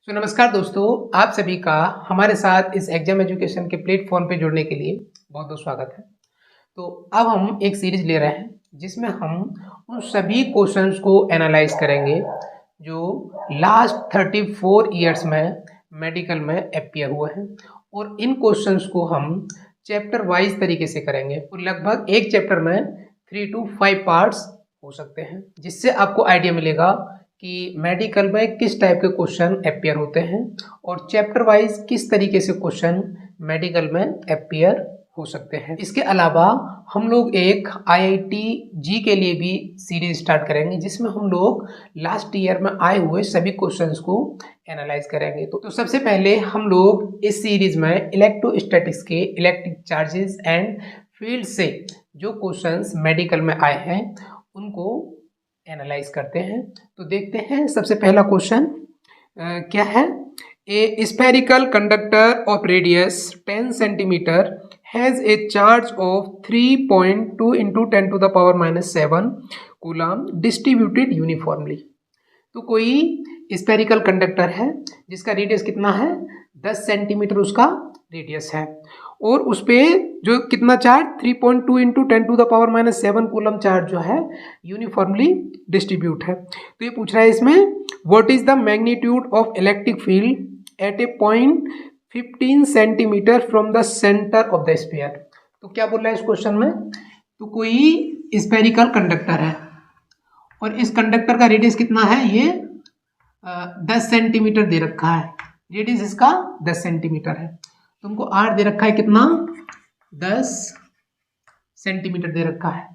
नमस्कार दोस्तों, आप सभी का हमारे साथ इस एग्जाम एजुकेशन के प्लेटफॉर्म पे जुड़ने के लिए बहुत बहुत स्वागत है। तो अब हम एक सीरीज ले रहे हैं जिसमें हम उन सभी क्वेश्चंस को एनालाइज करेंगे जो लास्ट 34 इयर्स में मेडिकल में अपीयर हुए हैं, और इन क्वेश्चंस को हम चैप्टर वाइज तरीके से करेंगे। और लगभग एक चैप्टर में 3 to 5 पार्ट्स हो सकते हैं, जिससे आपको आइडिया मिलेगा कि मेडिकल में किस टाइप के क्वेश्चन अपीयर होते हैं और चैप्टर वाइज किस तरीके से क्वेश्चन मेडिकल में अपीयर हो सकते हैं। इसके अलावा हम लोग एक IIT जी के लिए भी सीरीज स्टार्ट करेंगे, जिसमें हम लोग लास्ट ईयर में आए हुए सभी क्वेश्चंस को एनालाइज करेंगे। तो सबसे पहले हम लोग इस सीरीज में इलेक्ट्रोस्टैटिक्स के इलेक्ट्रिक चार्जेस एंड फील्ड से जो क्वेश्चंस मेडिकल में आए हैं उनको एनालाइज करते हैं। तो देखते हैं सबसे पहला क्वेश्चन क्या है। ए spherical conductor of radius 10 centimetre has a charge of 3.2 × 10⁻⁻7 coulomb distributed uniformly. तो कोई स्फेरिकल कंडक्टर है जिसका रेडियस कितना है, 10 सेंटीमीटर उसका रेडियस है, और उस पर जो कितना चार्ज 3.2 × 10⁻⁻7 कूलम चार्ज जो है यूनिफॉर्मली डिस्ट्रीब्यूट है। तो ये पूछ रहा है इसमें what is the magnitude of electric field at a point 15 centimetre from the centre of the sphere. तो क्या बोल रहा है इस क्वेश्चन में, तो कोई स्फेरिकल कंडक्टर है और इस कंडक्टर का रेडियस कितना है, ये 10 सेंटीमीटर दे रखा है। रेडियस इसका 10 सेंटीमीटर है, तुमको R दे रखा है कितना, 10 सेंटीमीटर दे रखा है,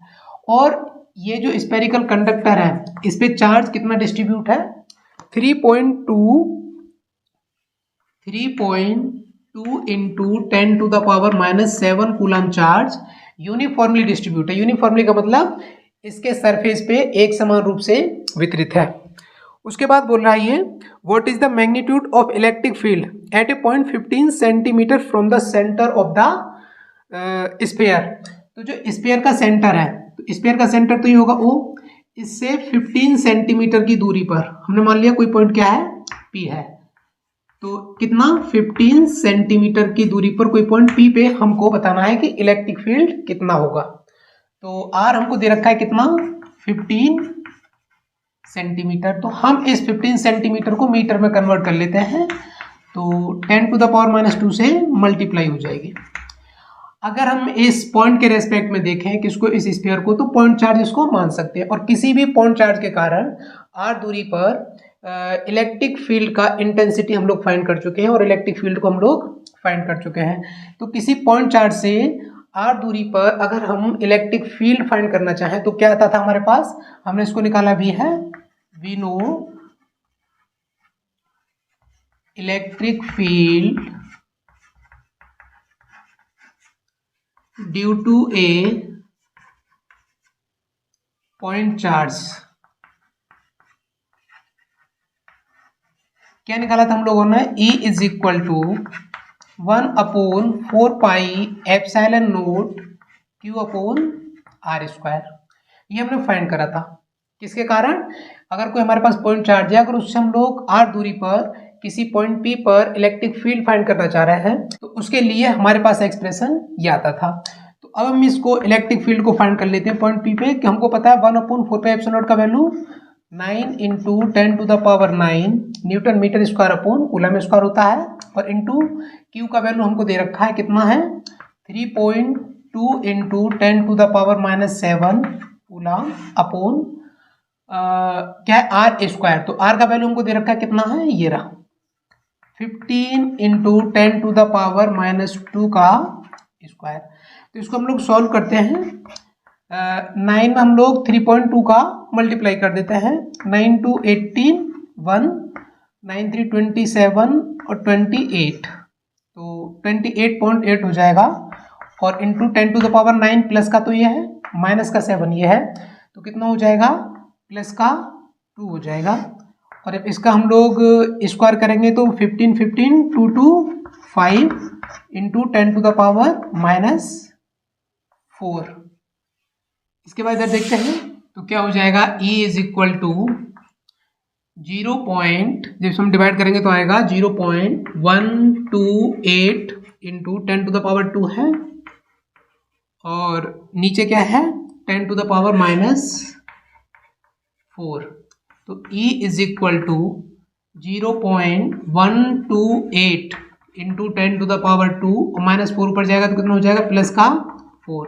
और ये जो स्फेरिकल कंडक्टर है इस पे चार्ज कितना डिस्ट्रीब्यूट है, 3.2 × 10⁻⁻7 कूलम चार्ज यूनिफॉर्मली डिस्ट्रीब्यूट है। यूनिफॉर्मली का मतलब इसके सरफेस पे एक समान रूप से वितरित है। उसके बाद बोल रहा है ये what is the magnitude of electric field at a point 15 centimetre from the centre of the sphere. तो जो स्फीयर का सेंटर है, तो स्फीयर का सेंटर तो ये होगा O, इससे 15 सेंटीमीटर की दूरी पर हमने मान लिया कोई पॉइंट क्या है, P है। तो कितना, 15 सेंटीमीटर की दूरी पर कोई पॉइंट P पे हमको बताना है कि इलेक्ट्रिक फील्ड कितना होगा। तो R हमको दे रखा है कितना, 15 सेंटीमीटर। तो हम इस 15 सेंटीमीटर को मीटर में कन्वर्ट कर लेते हैं, तो 10⁻⁻2 से मल्टीप्लाई हो जाएगी। अगर हम इस पॉइंट के रेस्पेक्ट में देखें किसको, इस स्फीयर को, तो पॉइंट चार्ज इसको मान सकते हैं, और किसी भी पॉइंट चार्ज के कारण R दूरी पर इलेक्ट्रिक फील्ड का इंटेंसिटी हम लोग फाइंड कर चुके हैं, और इलेक्ट्रिक फील्ड को हम लोग फाइंड कर चुके हैं। तो किसी पॉइंट चार्ज से R दूरी पर अगर हम इलेक्ट्रिक फील्ड फाइंड करना चाहें तो क्या आता था हमारे पास, हमने इसको निकाला भी है, we know electric field due to a point charge. क्या निकाला था हम लोगों ने, E is equal to 1/4πε0 Q/r²। ये हमने फाइंड करा था किसके कारण, अगर कोई हमारे पास पॉइंट चार्ज है, अगर उससे हम लोग R दूरी पर किसी पॉइंट P पर इलेक्ट्रिक फील्ड फाइंड करना चाह रहे हैं, तो उसके लिए हमारे पास एक्सप्रेशन ये आता था। तो अब हम इसको इलेक्ट्रिक फील्ड को फाइंड कर लेते हैं पॉइंट P पे, कि हमको पता है 1/4πε0 का value 9 × 10⁹ newton metre square upon coulomb square होता है, और इंटू Q का वैल्यू हमको दे रखा है कितना है, 3.2 × 10⁻⁻7 कूलम अपॉन क्या है, R²। तो R का वैल्यू हमको दे रखा है कितना है, ये रहा 15 × 10⁻⁻2 का स्क्वायर। तो इसको हम लोग सॉल्व करते हैं। 9 में हम लोग 3.2 का मल्टीप्लाई कर देते हैं, 9 × 2 = 18, 1 9 3 27 और 28, तो 28.8 हो जाएगा, और इंटू 10⁻9 प्लस का तो ये है, माइनस का 7 ये है, तो कितना हो जाएगा, प्लस का 2 हो जाएगा। और अब इसका हम लोग स्क्वायर करेंगे तो 15 15 2 2 5 इंटू 10⁻⁻4। इसके बाद इधर देखते हैं तो क्या हो जाएगा, E is equal to 0 point, जब हम डिवाइड करेंगे तो आएगा 0.128 इंटू 10 टू द पावर 2 है, और नीचे क्या है 10 टू द पावर -4। तो E is equal to 0.128 into 10 to the power 2 और -4 ऊपर जाएगा तो कितना हो जाएगा प्लस का 4।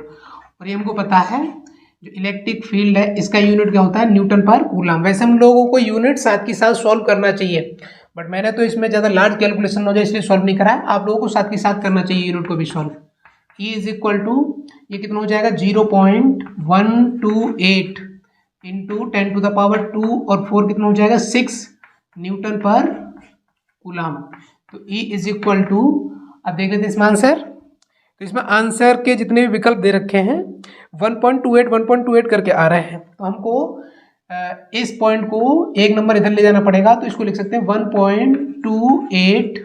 और ये हमको पता है जो इलेक्ट्रिक फील्ड है इसका यूनिट क्या होता है न्यूटन पर कूलम। वैसे हम लोगों को यूनिट साथ के साथ सॉल्व करना चाहिए, बट मैंने तो इसमें ज़्यादा लार्ज कैलकुलेशन हो जाए इसलिए सॉल्व नहीं करा है। आप लोगों को साथ के साथ करना चाहिए यूनिट को भी solve. E is equal to ये कितना हो जाएगा 0.128 इंटू 10 टू द पावर 2 और 4 कितना हो जाएगा 6 न्यूटन पर कूलम। तो E इज इक्वल टू, अब देख लेते हैं इसमें आंसर। तो इसमें आंसर के जितने भी विकल्प दे रखे हैं 1.28 करके आ रहे हैं, तो हमको इस पॉइंट को एक नंबर इधर ले जाना पड़ेगा। तो इसको लिख सकते हैं 1.28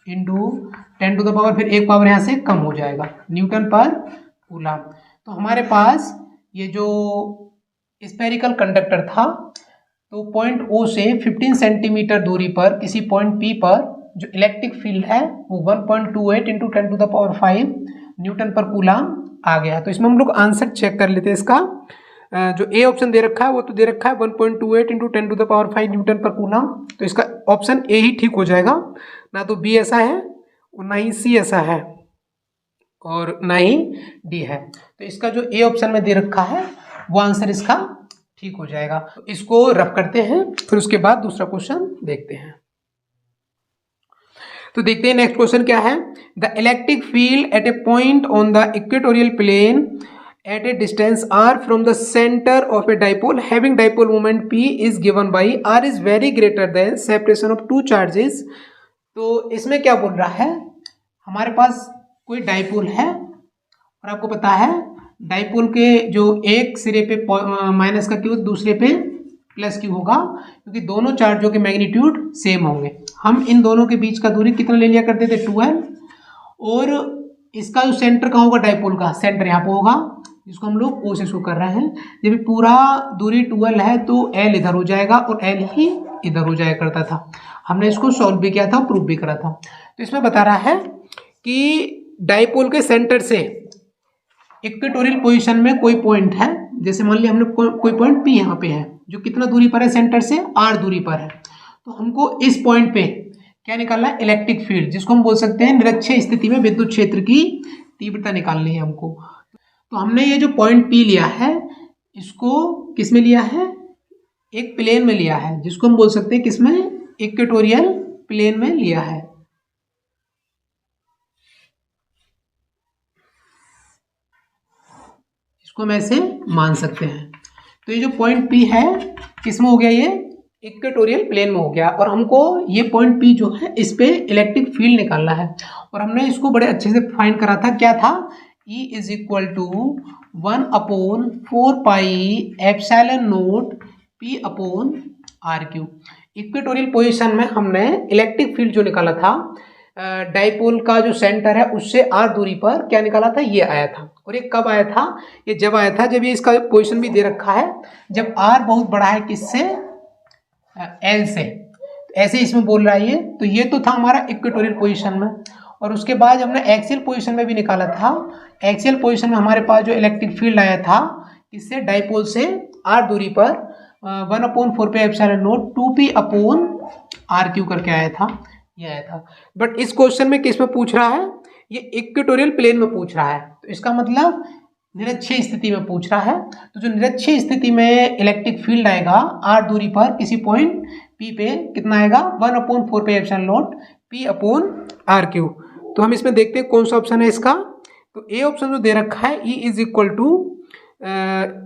इंटू 10 टू द पावर, फिर एक पावर यहाँ से कम हो जाएगा न्यूटन पर कूलम। तो हमारे पास ये जो स्फेरिकल कंडक्टर था, तो पॉइंट O से 15 सेंटीमीटर दूरी पर किसी पॉइंट P पर जो इलेक्ट्रिक फील्ड है वो 1.28 into 10 to the power 5 newton पर कूलम आ गया। तो इसमें हम लोग आंसर चेक कर लेते हैं। इसका जो ए ऑप्शन दे रखा है वो तो दे रखा है 1.28 into 10 to the power 5 newton पर कूलम, तो इसका ऑप्शन ए ही ठीक हो जाएगा। ना तो बी ऐसा है और ना ही सी ऐसा है और ना ही डी है। तो इसका जो ए ऑप्शन में दे रखा है वो आंसर इसका ठीक हो जाएगा। तो इसको रफ करते हैं, फिर उसके बाद दूसरा क्वेश्चन देखते हैं। तो देखते हैं नेक्स्ट क्वेश्चन क्या है। The electric field at a point on the equatorial plane at a distance r from the center of a dipole having dipole moment p is given by r is very greater than separation of two charges। तो इसमें क्या बोल रहा है, हमारे पास कोई dipole है और आपको पता है डाइपोल के जो एक सिरे पे माइनस का क्यू दूसरे पे प्लस क्यू होगा, क्योंकि दोनों चार्जों के मैग्नीट्यूड सेम होंगे। हम इन दोनों के बीच का दूरी कितना ले लिया करते थे 12, और इसका जो सेंटर कहाँ होगा डाइपोल का सेंटर यहाँ पे होगा, जिसको हम लोग O से शो कर रहे हैं। जब पूरा दूरी 12 है तो L इधर हो जाएगा और L ही इधर हो जाया करता था। हमने इसको सॉल्व भी किया था, प्रूव भी करा था। तो इसमें बता रहा है कि डाइपोल के सेंटर से इक्वेटोरियल पोजीशन में कोई पॉइंट है, जैसे मान लिया हमने कोई पॉइंट P यहाँ पे है जो कितना दूरी पर है सेंटर से R दूरी पर है। तो हमको इस पॉइंट पे क्या निकालना है इलेक्ट्रिक फील्ड, जिसको हम बोल सकते हैं निरक्षीय स्थिति में विद्युत क्षेत्र की तीव्रता निकालनी है हमको। तो हमने ये जो पॉइंट P लिया है इसको किस में लिया है, एक प्लेन में लिया है, जिसको हम बोल सकते हैं किसमें इक्वेटोरियल प्लेन में लिया है। इसको हम ऐसे मान सकते हैं। तो ये जो पॉइंट P है किसमें हो गया, ये इक्वेटोरियल प्लेन में हो गया, और हमको ये पॉइंट P जो है इस पे इलेक्ट्रिक फील्ड निकालना है। और हमने इसको बड़े अच्छे से फाइंड करा था, क्या था E is equal to 1/4 pi epsilon naught P upon RQ। Equatorial position में हमने इलेक्ट्रिक फील्ड जो निकाला था डाइपोल का जो सेंटर है उससे R दूरी पर क्या निकाला था, ये आया था। और ये कब आया था, ये जब आया था जब ये इसका पोजीशन भी दे रखा है जब R बहुत बड़ा है किससे, L से। ऐसे इसमें बोल रहा है ये, तो ये तो था हमारा इक्वेटोरियल पोजीशन में। और उसके बाद हमने एक्सियल पोजीशन में भी निकाला था। एक्सियल पोजीशन में हमारे पास जो इलेक्ट्रिक फील्ड आया था इससे डाइपोल से R दूरी पर 1/4 पे epsilon not 2p upon RQ करके आया था, ये आया था। बट इस क्वेश्चन में किस में पूछ रहा है, ये इक्वेटोरियल प्लेन में पूछ रहा है, तो इसका मतलब निरक्षीय स्थिति में पूछ रहा है। तो जो निरक्षीय स्थिति में इलेक्ट्रिक फील्ड आएगा R दूरी पर किसी पॉइंट P पे कितना आएगा 1/4 पे epsilon naught P upon RQ। तो हम इसमें देखते हैं कौन सा ऑप्शन है इसका। तो ए ऑप्शन जो दे रखा है E is equal to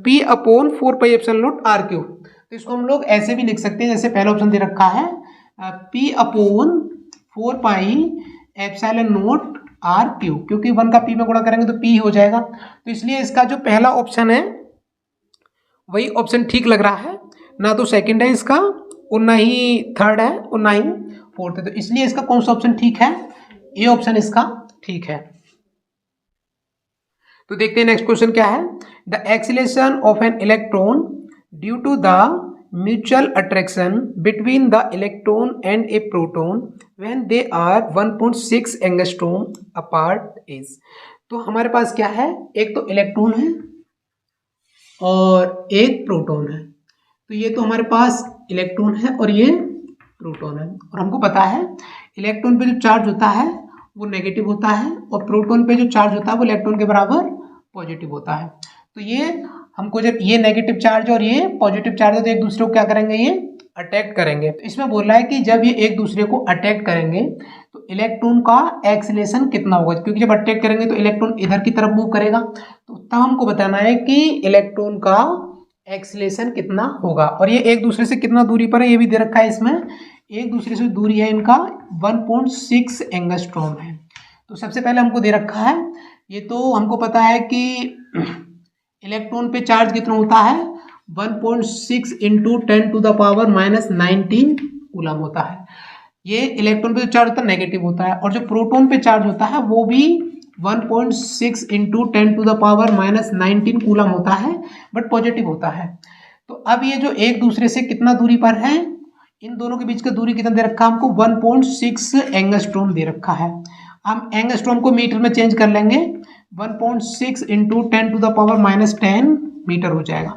P upon 4 pi epsilon naught RQ। तो इसको हम लोग ऐसे भी लिख सकते हैं, जैसे पहला ऑप्शन दे रखा है P upon 4 pi epsilon naught RQ, क्योंकि 1 का P में गुणा करेंगे तो P हो जाएगा। तो इसलिए इसका जो पहला ऑप्शन है वही ऑप्शन ठीक लग रहा है, ना तो सेकंड है इसका और ना ही थर्ड है और ना ही फोर्थ है। तो इसलिए इसका कौन सा ऑप्शन ठीक है, ए ऑप्शन इसका ठीक है। तो देखते हैं नेक्स्ट क्वेश्चन क्या है। The acceleration of an electron due to the mutual attraction between the electron and a proton when they are 1.6 angstrom apart is. तो हमारे पास क्या है, एक तो इलेक्ट्रॉन है और एक प्रोटॉन है। तो ये तो हमारे पास इलेक्ट्रॉन है और ये प्रोटॉन है, और हमको पता है इलेक्ट्रॉन पे जो चार्ज होता है वो नेगेटिव होता है और प्रोटॉन पे जो चार्ज होता है वो इलेक्ट्रॉन के बराबर पॉजिटिव होता है। तो ये हमको जब ये नेगेटिव चार्ज और ये पॉजिटिव चार्ज है तो एक दूसरे को क्या करेंगे, ये अटैक करेंगे। तो इसमें बोल रहा है कि जब ये एक दूसरे को अटैक करेंगे तो इलेक्ट्रॉन का एक्सीलरेशन कितना होगा, क्योंकि जब अटैक करेंगे तो इलेक्ट्रॉन इधर की तरफ मूव करेगा। तो तब हमको बताना है कि इलेक्ट्रॉन का एक्सीलरेशन कितना होगा। और ये एक दूसरे से कितना दूरी पर है ये भी दे रखा है, इसमें एक दूसरे से दूरी है इनका 1.6 एंगस्ट्रॉम है। तो सबसे पहले हमको दे रखा है, ये तो हमको पता है कि इलेक्ट्रॉन पे चार्ज कितना होता है 1.6 इंटू 10⁻⁻19 कूलम होता है। ये इलेक्ट्रॉन पे जो चार्ज होता है नेगेटिव होता है, और जो प्रोटॉन पे चार्ज होता है वो भी 1.6 इंटू 10⁻⁻19 कूलम होता है, बट पॉजिटिव होता है। तो अब ये जो एक दूसरे से कितना दूरी पर है, इन दोनों के बीच का दूरी कितना दे रखा है हमको 1.6 एंगस्ट्रॉम दे रखा है। हम एंगस्ट्रॉम को मीटर में चेंज कर लेंगे, 1.6 इंटू 10⁻10 मीटर हो जाएगा।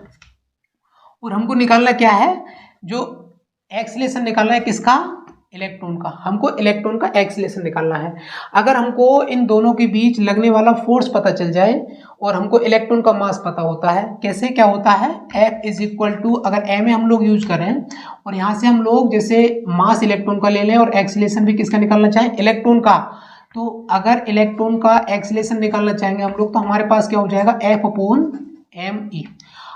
और हमको निकालना क्या है, जो एक्सीलरेशन निकालना है किसका, इलेक्ट्रॉन का। हमको इलेक्ट्रॉन का एक्सीलरेशन निकालना है। अगर हमको इन दोनों के बीच लगने वाला फोर्स पता चल जाए और हमको इलेक्ट्रॉन का मास पता होता है, कैसे क्या होता है, F इज इक्वल टू, अगर m हम लोग यूज करें और यहाँ से हम लोग जैसे मास इलेक्ट्रॉन का ले लें और एक्सीलरेशन भी किसका निकालना चाहें, इलेक्ट्रॉन का। तो अगर इलेक्ट्रॉन का एक्सीलरेशन निकालना चाहेंगे हम लोग तो हमारे पास क्या हो जाएगा F/m/e।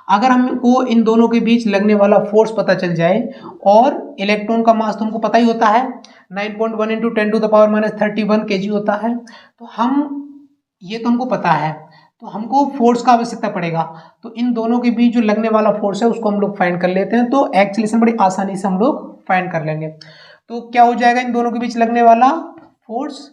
अगर हमको इन दोनों के बीच लगने वाला फोर्स पता चल जाए और इलेक्ट्रॉन का मास तो हमको पता ही होता है 9.1 इंटू 10⁻31 kg होता है, तो हम ये तो हमको पता है, तो हमको फोर्स का आवश्यकता पड़ेगा। तो इन दोनों के बीच जो लगने वाला फोर्स है उसको हम लोग फाइंड कर लेते हैं, तो एक्सीलरेशन बड़ी आसानी से हम लोग फाइंड कर लेंगे। तो क्या हो जाएगा इन दोनों के बीच लगने वाला force,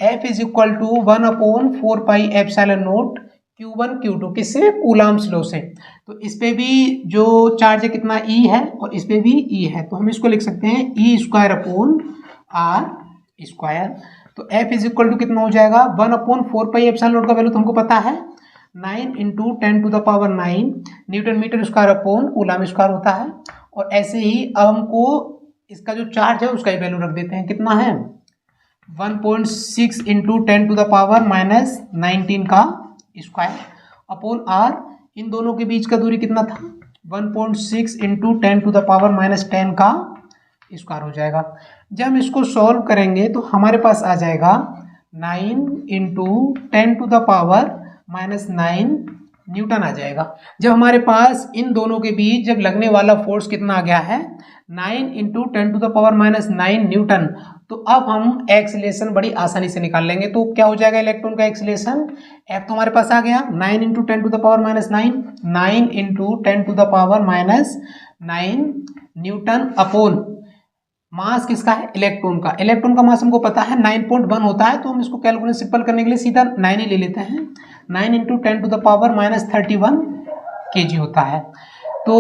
F is equal to 1/4πε0 Q1 Q2, किससे, कूलम्ब्स लॉ से। तो इस पे भी जो चार्ज है कितना E है और इस पे भी E है, तो हम इसको लिख सकते हैं E²/R²। तो F इज इक्वल टू कितना हो जाएगा 1/4πε0 का वैल्यू तो हमको पता है 9 into 10⁻9 newton metre square upon coulomb square होता है। और ऐसे ही अब हमको इसका जो चार्ज है उसका ही वैल्यू रख देते हैं, कितना है 1.6 इंटू 10⁻⁻19 का स्क्वायर अपॉन R। इन दोनों के बीच का दूरी कितना था 1.6 इंटू 10⁻10 का स्क्वायर हो जाएगा। जब हम इसको सॉल्व करेंगे तो हमारे पास आ जाएगा 9 इंटू 10⁻�9 न्यूटन आ जाएगा। जब हमारे पास इन दोनों के बीच जब लगने वाला फोर्स कितना आ गया है 9 इंटू 10⁻9 न्यूटन, तो अब हम एक्सीलरेशन बड़ी आसानी से निकाल लेंगे। तो क्या हो जाएगा इलेक्ट्रॉन का एक्सीलरेशन, F तो हमारे पास आ गया 9 into 10⁻9 9 into 10⁻9 Newton upon mass किसका है, इलेक्ट्रॉन का। इलेक्ट्रॉन का मास हमको पता है 9.1 होता है, तो हम इसको कैलकुलेट सिंपल करने के लिए सीधा 9 ही ले लेते हैं। 9 इंटू 10⁻31 kg होता है। तो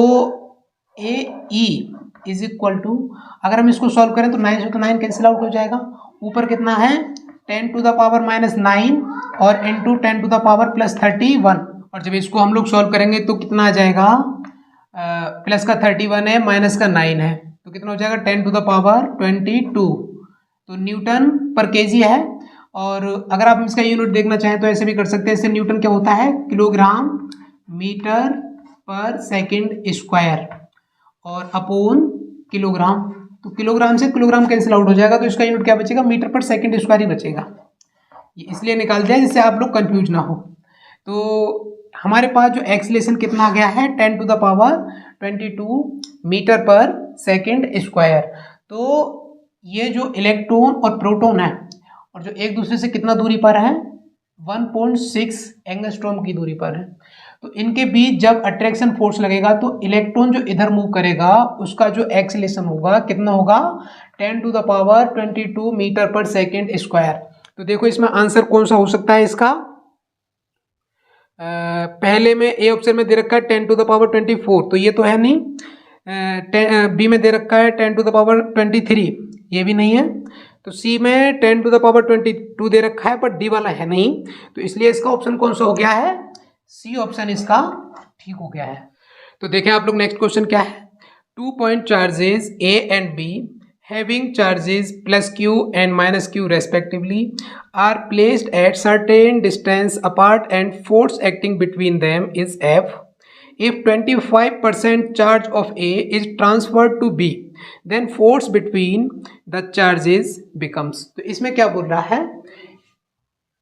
AE इज इक्वल टू, अगर हम इसको सॉल्व करें तो 9 से तो 9 कैंसिल आउट हो जाएगा, ऊपर कितना है 10⁻⁻9 और इंटू 10⁻+31, और जब इसको हम लोग सॉल्व करेंगे तो कितना आ जाएगा, प्लस का 31 है माइनस का 9 है, तो कितना हो जाएगा 10⁻22, तो न्यूटन पर केजी है। और अगर आप इसका यूनिट देखना चाहें तो ऐसे भी कर सकते हैं, इससे न्यूटन क्या होता है किलोग्राम मीटर पर सेकंड स्क्वायर और अपॉन किलोग्राम। तो किलोग्राम से किलोग्राम कैंसिल आउट हो जाएगा, तो इसका यूनिट क्या बचेगा मीटर पर सेकंड स्क्वायर ही बचेगा। ये इसलिए निकाल दिया जिससे आप लोग कंफ्यूज ना हो। तो हमारे पास जो एक्सीलरेशन कितना आ गया है 10⁻22 मीटर पर सेकंड स्क्वायर। तो ये जो इलेक्ट्रॉन और प्रोटॉन है और जो एक दूसरे से कितना दूरी पर है 1.6 एंगस्ट्रॉम की दूरी पर है, तो इनके बीच जब अट्रैक्शन फोर्स लगेगा तो इलेक्ट्रॉन जो इधर मूव करेगा उसका जो एक्सीलरेशन होगा कितना होगा 10⁻22 मीटर पर सेकंड स्क्वायर। तो देखो इसमें आंसर कौन सा हो सकता है इसका, पहले में ए ऑप्शन में दे रखा है 10⁻24, तो ये तो है नहीं। बी में दे रखा है 10⁻23, ये भी नहीं है। तो सी में 10⁻22 दे रखा है, पर डी वाला है नहीं, तो इसलिए इसका ऑप्शन कौन सा हो गया है, सी ऑप्शन इसका ठीक हो गया है। तो देखें आप लोग नेक्स्ट क्वेश्चन क्या है। 2 point charges A and B having charges plus Q and minus Q respectively are placed at certain distance apart and force acting between them is F. If 25% charge of A is transferred to B, then force between the charges becomes. तो इसमें क्या बोल रहा है,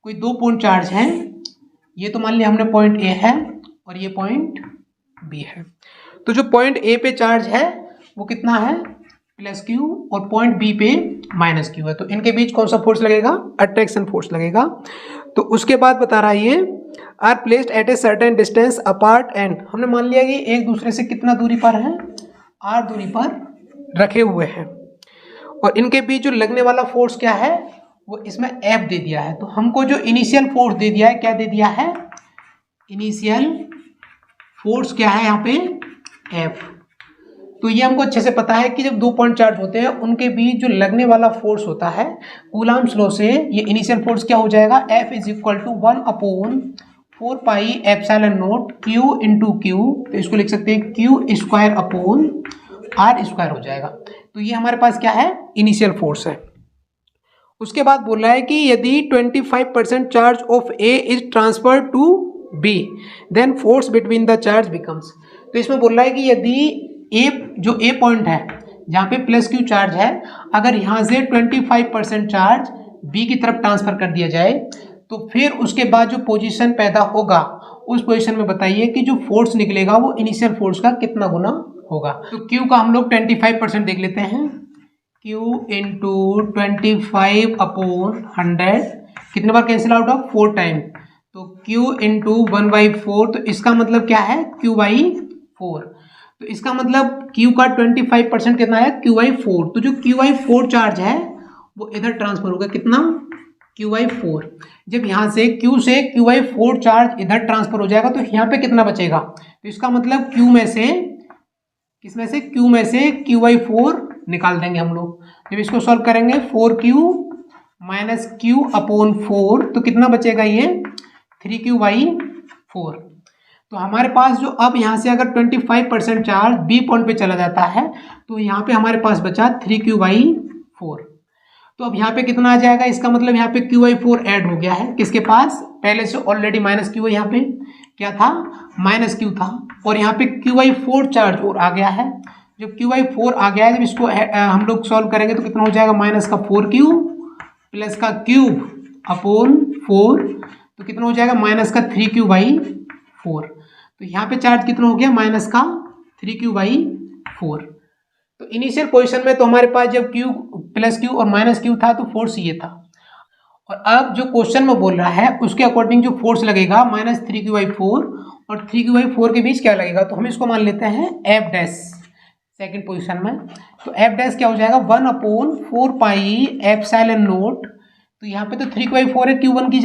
कोई 2 point charge हैं, ये तो मान लिया हमने पॉइंट A है और ये पॉइंट B है। तो जो पॉइंट A पे चार्ज है वो कितना है, प्लस Q, और पॉइंट B पे माइनस Q है। तो इनके बीच कौन सा फोर्स लगेगा, अट्रैक्शन फोर्स लगेगा। तो उसके बाद बता रहा है ये are placed at a certain distance apart and, हमने मान लिया कि एक दूसरे से कितना दूरी पर है, r दूरी पर रखे हुए हैं, और इनके बीच जो लगने वाला फोर्स क्या है, वो इसमें F दे दिया है। तो हमको जो इनिशियल फोर्स दे दिया है, क्या दे दिया है, इनिशियल फोर्स क्या है यहाँ पे, F। तो ये हमको अच्छे से पता है कि जब 2 पॉइंट चार्ज होते हैं उनके बीच जो लगने वाला फोर्स होता है, कूलम्ब्स लॉ से ये इनिशियल फोर्स क्या हो जाएगा, F is equal to 1/4 pi epsilon naught Q into Q, तो इसको लिख सकते हैं Q square upon R square हो जाएगा। तो ये हमारे पास क्या है, इनिशियल फोर्स है। उसके बाद बोल रहा है कि यदि 25% charge of A is transferred to B, then force between the charge becomes. तो इसमें बोल रहा है कि यदि जो A पॉइंट है जहाँ पे प्लस Q चार्ज है, अगर यहाँ से 25% चार्ज B की तरफ ट्रांसफर कर दिया जाए, तो फिर उसके बाद जो पोजीशन पैदा होगा उस पोजीशन में बताइए कि जो फोर्स निकलेगा वो इनिशियल फोर्स का कितना गुना होगा। तो Q का हम लोग 25% देख लेते हैं, Q इंटू 25/100 कितने बार कैंसिल आउट ऑफ, 4 टाइम, तो Q इंटू 1/4, तो इसका मतलब क्या है, Q/4। तो इसका मतलब Q का 25% कितना है, Q/4। तो जो Q/4 चार्ज है वो इधर ट्रांसफर होगा, कितना, Q/4। जब यहाँ से Q से Q/4 चार्ज इधर ट्रांसफर हो जाएगा तो यहाँ पे कितना बचेगा, तो इसका मतलब Q में से, किसमें से, Q में से Q/4 निकाल देंगे हम लोग। जब इसको सॉल्व करेंगे 4Q माइनस Q अपॉन 4, तो कितना बचेगा, ये 3Q/4। तो हमारे पास जो अब यहाँ से अगर 25% चार्ज B पॉइंट पे चला जाता है तो यहाँ पे हमारे पास बचा 3Q/4। तो अब यहाँ पे कितना आ जाएगा, इसका मतलब यहाँ पे Q/4 ऐड हो गया है, किसके पास, पहले से ऑलरेडी माइनस Q है, यहाँ पे क्या था, माइनस Q था, और यहाँ पे Q/4 चार्ज और आ गया है। जब Q/4 आ गया है, जब इसको हम लोग सॉल्व करेंगे तो कितना हो जाएगा, माइनस का 4Q प्लस का क्यूब अपॉन 4, तो कितना हो जाएगा, माइनस का 3Q/4। तो यहाँ पे चार्ज कितना हो गया, माइनस का 3Q/4। तो इनिशियल पोजीशन में तो हमारे पास जब Q प्लस Q और माइनस Q था तो फोर्स ये था, और अब जो क्वेश्चन में बोल रहा है उसके अकॉर्डिंग जो फोर्स लगेगा माइनस 3Q/4 और 3Q/4 के बीच क्या लगेगा, तो हम इसको मान लेते हैं F डैश सेकेंड पोजिशन में। तो F डैश क्या हो जाएगा, 1/4 पाई एप्सिलॉन नॉट, तो यहाँ पे तो 3Q/4 है, Q की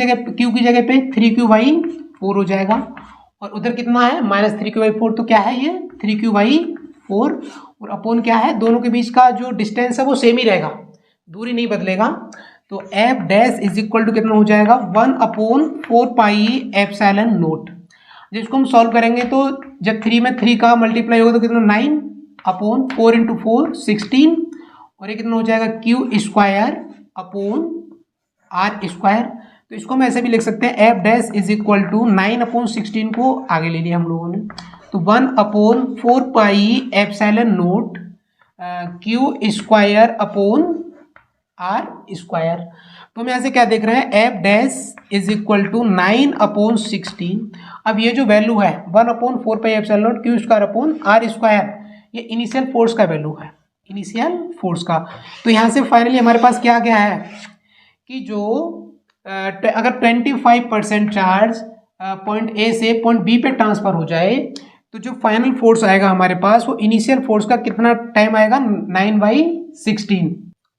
जगह पे 3Q/4 हो जाएगा, और उधर कितना है, माइनस 3Q/4, तो क्या है ये 3Q/4, और अपॉन क्या है, दोनों के बीच का जो डिस्टेंस है वो सेम ही रहेगा, दूरी नहीं बदलेगा। तो F dash is equal to कितना हो जाएगा, 1/4 पाई एप्सिलॉन नॉट। जिसको हम सॉल्व करेंगे तो जब 3 में 3 का मल्टीप्लाई होगा तो कितना, 9/4 इंटू 4 16, और ये कितना हो जाएगा, Q square upon R square. तो इसको हम ऐसे भी लिख सकते हैं, F dash is equal to 9/16 को आगे ले लिया हम लोगों ने, तो 1/4 pi epsilon naught Q square upon R square. तो हम यहाँ से क्या देख रहे हैं, F dash is equal to 9/16। अब ये जो वैल्यू है 1/4 pi epsilon naught Q square upon R square, ये इनिशियल फोर्स का वैल्यू है, इनिशियल फोर्स का। तो यहाँ से फाइनली हमारे पास क्या आ गया है कि जो अगर 25% चार्ज पॉइंट A से पॉइंट B पे ट्रांसफर हो जाए तो जो फाइनल फोर्स आएगा हमारे पास वो इनिशियल फोर्स का कितना टाइम आएगा, 9/16।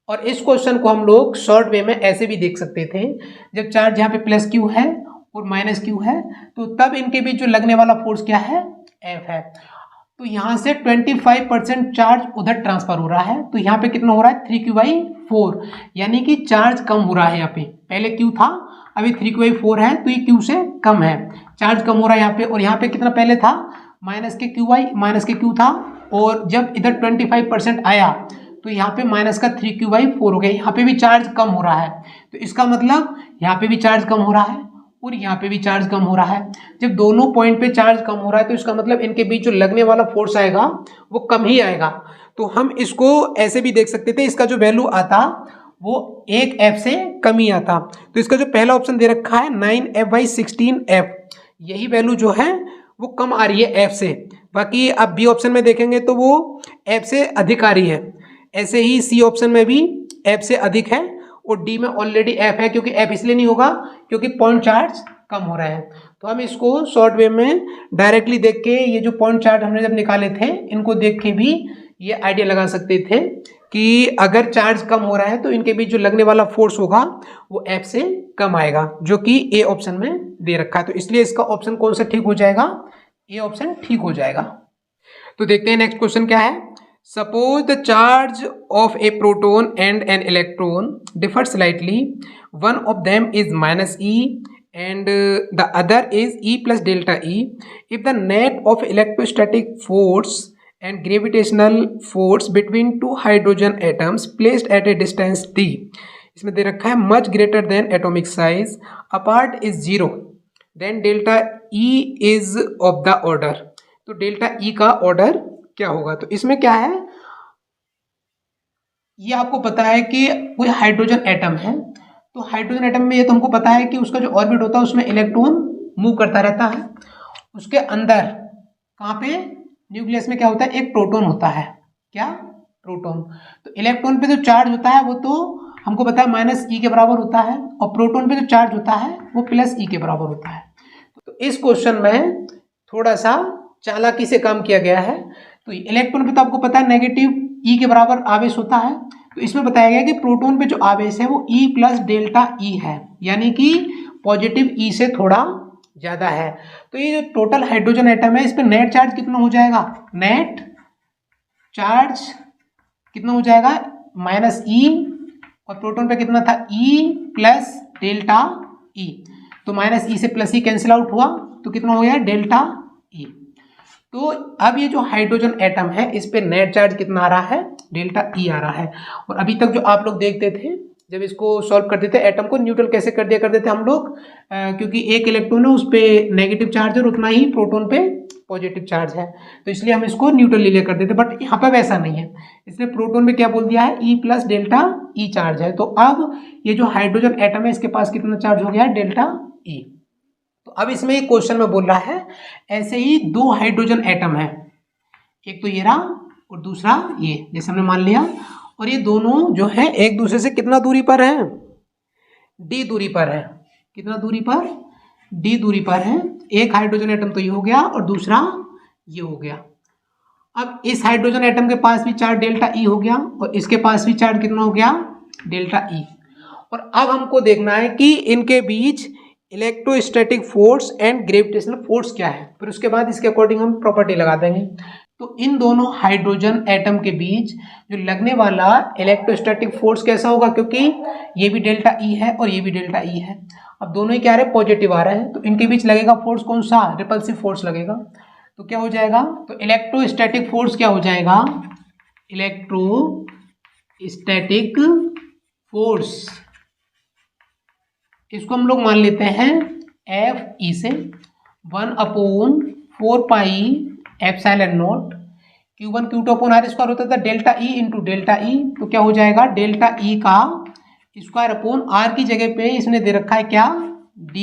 और इस क्वेश्चन को हम लोग शॉर्ट वे में ऐसे भी देख सकते थे, जब चार्ज यहाँ पे प्लस Q है और माइनस Q है तो तब इनके बीच जो लगने वाला फोर्स क्या है, F है। तो यहाँ से 25% चार्ज उधर ट्रांसफर हो रहा है, तो यहाँ पे कितना हो रहा है 3q/4, यानी कि चार्ज कम हो रहा है। यहाँ पे पहले q था, अभी 3q/4 है, तो ये q से कम है, चार्ज कम हो रहा है यहाँ पे। और यहाँ पे कितना पहले था -q था, और जब इधर 25% आया तो यहाँ पे -3q/4 हो गया, यहाँ पे भी चार्ज कम हो रहा है। तो इसका मतलब यहाँ पे भी चार्ज कम हो रहा है और यहाँ पे भी चार्ज कम हो रहा है। जब दोनों पॉइंट पे चार्ज कम हो रहा है तो इसका मतलब इनके बीच जो लगने वाला फोर्स आएगा वो कम ही आएगा। तो हम इसको ऐसे भी देख सकते थे, इसका जो वैल्यू आता वो 1F से कम ही आता। तो इसका जो पहला ऑप्शन दे रखा है 9F/16F, यही वैल्यू जो है वो कम आ रही है F से। बाकी आप बी ऑप्शन में देखेंगे तो वो F से अधिक आ रही है। ऐसे ही सी ऑप्शन में भी F से अधिक है, और डी में ऑलरेडी F है, क्योंकि F इसलिए नहीं होगा क्योंकि पॉइंट चार्ज कम हो रहा है। तो हम इसको शॉर्ट वे में डायरेक्टली देख के, ये जो पॉइंट चार्ज हमने जब निकाले थे इनको देख के भी ये आइडिया लगा सकते थे कि अगर चार्ज कम हो रहा है तो इनके बीच जो लगने वाला फोर्स होगा वो F से कम आएगा, जो कि ए ऑप्शन में दे रखा है। तो इसलिए इसका ऑप्शन कौन सा ठीक हो जाएगा, ए ऑप्शन ठीक हो जाएगा। तो देखते हैं नेक्स्ट क्वेश्चन क्या है। Suppose the charge of a proton and an electron differ slightly. One of them is -e and the other is e plus delta E. If the net of electrostatic force and gravitational force between two hydrogen atoms placed at a distance d, इसमें दे रखा है much greater than atomic size, apart is 0, then delta E is of the order. तो delta E का order क्या होगा। तो इसमें क्या है, ये आपको पता है कि कोई हाइड्रोजन एटम है, तो हाइड्रोजन एटम में ये तो हमको पता है कि उसका जो ऑर्बिट होता है उसमें इलेक्ट्रॉन मूव करता रहता है। उसके अंदर कहाँ पे, न्यूक्लियस में क्या होता है, एक प्रोटॉन होता है। क्या, प्रोटॉन। तो इलेक्ट्रॉन पे जो चार्ज होता है वो तो हमको पता है -e के बराबर होता है, और प्रोटॉन पे जो चार्ज होता है वो +e के बराबर होता है। तो इस क्वेश्चन में थोड़ा सा चालाकी से काम किया गया है। तो इलेक्ट्रॉन पे तो आपको पता है नेगेटिव E के बराबर आवेश होता है, तो इसमें बताया गया कि प्रोटॉन पे जो आवेश है वो E + डेल्टा E है, यानी कि पॉजिटिव E से थोड़ा ज़्यादा है। तो ये जो टोटल हाइड्रोजन एटम है इस पर नेट चार्ज कितना हो जाएगा, नेट चार्ज कितना हो जाएगा -e, और प्रोटॉन पे कितना था E + डेल्टा E। तो -e से +e कैंसिल आउट हुआ, तो कितना हो गया डेल्टा E। तो अब ये जो हाइड्रोजन एटम है इस पे नेट चार्ज कितना आ रहा है, डेल्टा E आ रहा है। और अभी तक जो आप लोग देखते थे जब इसको सॉल्व करते थे, एटम को न्यूट्रल कैसे कर दिया करते थे हम लोग, क्योंकि एक इलेक्ट्रॉन है उस पर नेगेटिव चार्ज है और उतना ही प्रोटॉन पे पॉजिटिव चार्ज है, तो इसलिए हम इसको न्यूट्रल ले करते थे। बट यहाँ पे वैसा नहीं है, इसलिए प्रोटॉन पे क्या बोल दिया है, E + डेल्टा E चार्ज है। तो अब ये जो हाइड्रोजन एटम है इसके पास कितना चार्ज हो गया है, डेल्टा E। तो अब इसमें एक क्वेश्चन में बोल रहा है ऐसे ही दो हाइड्रोजन एटम है, एक तो ये रहा और दूसरा ये, जैसे हमने मान लिया, और ये दोनों जो है एक दूसरे से कितना दूरी पर है, d दूरी पर है। कितना दूरी पर, d दूरी पर है। एक हाइड्रोजन एटम तो ये हो गया और दूसरा ये हो गया। अब इस हाइड्रोजन एटम के पास भी चार्ज डेल्टा E हो गया और इसके पास भी चार्ज कितना हो गया, डेल्टा E। और अब हमको देखना है कि इनके बीच electrostatic force and gravitational force क्या है, फिर उसके बाद इसके अकॉर्डिंग हम प्रॉपर्टी लगा देंगे। तो इन दोनों हाइड्रोजन एटम के बीच जो लगने वाला इलेक्ट्रोस्टैटिक फोर्स कैसा होगा, क्योंकि ये भी डेल्टा E है और ये भी डेल्टा E है। अब दोनों ही क्या आ रहे हैं, पॉजिटिव आ रहे हैं, तो इनके बीच लगेगा फोर्स कौन सा, रिपल्सिव फोर्स लगेगा। तो क्या हो जाएगा, तो इलेक्ट्रोस्टैटिक फोर्स क्या हो जाएगा, इलेक्ट्रोस्टैटिक फोर्स, इसको हम लोग मान लेते हैं Fe से 1/4 pi epsilon not Q1 Q2/r² होता था delta E into delta E। तो क्या हो जाएगा, डेल्टा E का स्क्वायर/r की जगह पे इसने दे रखा है क्या, d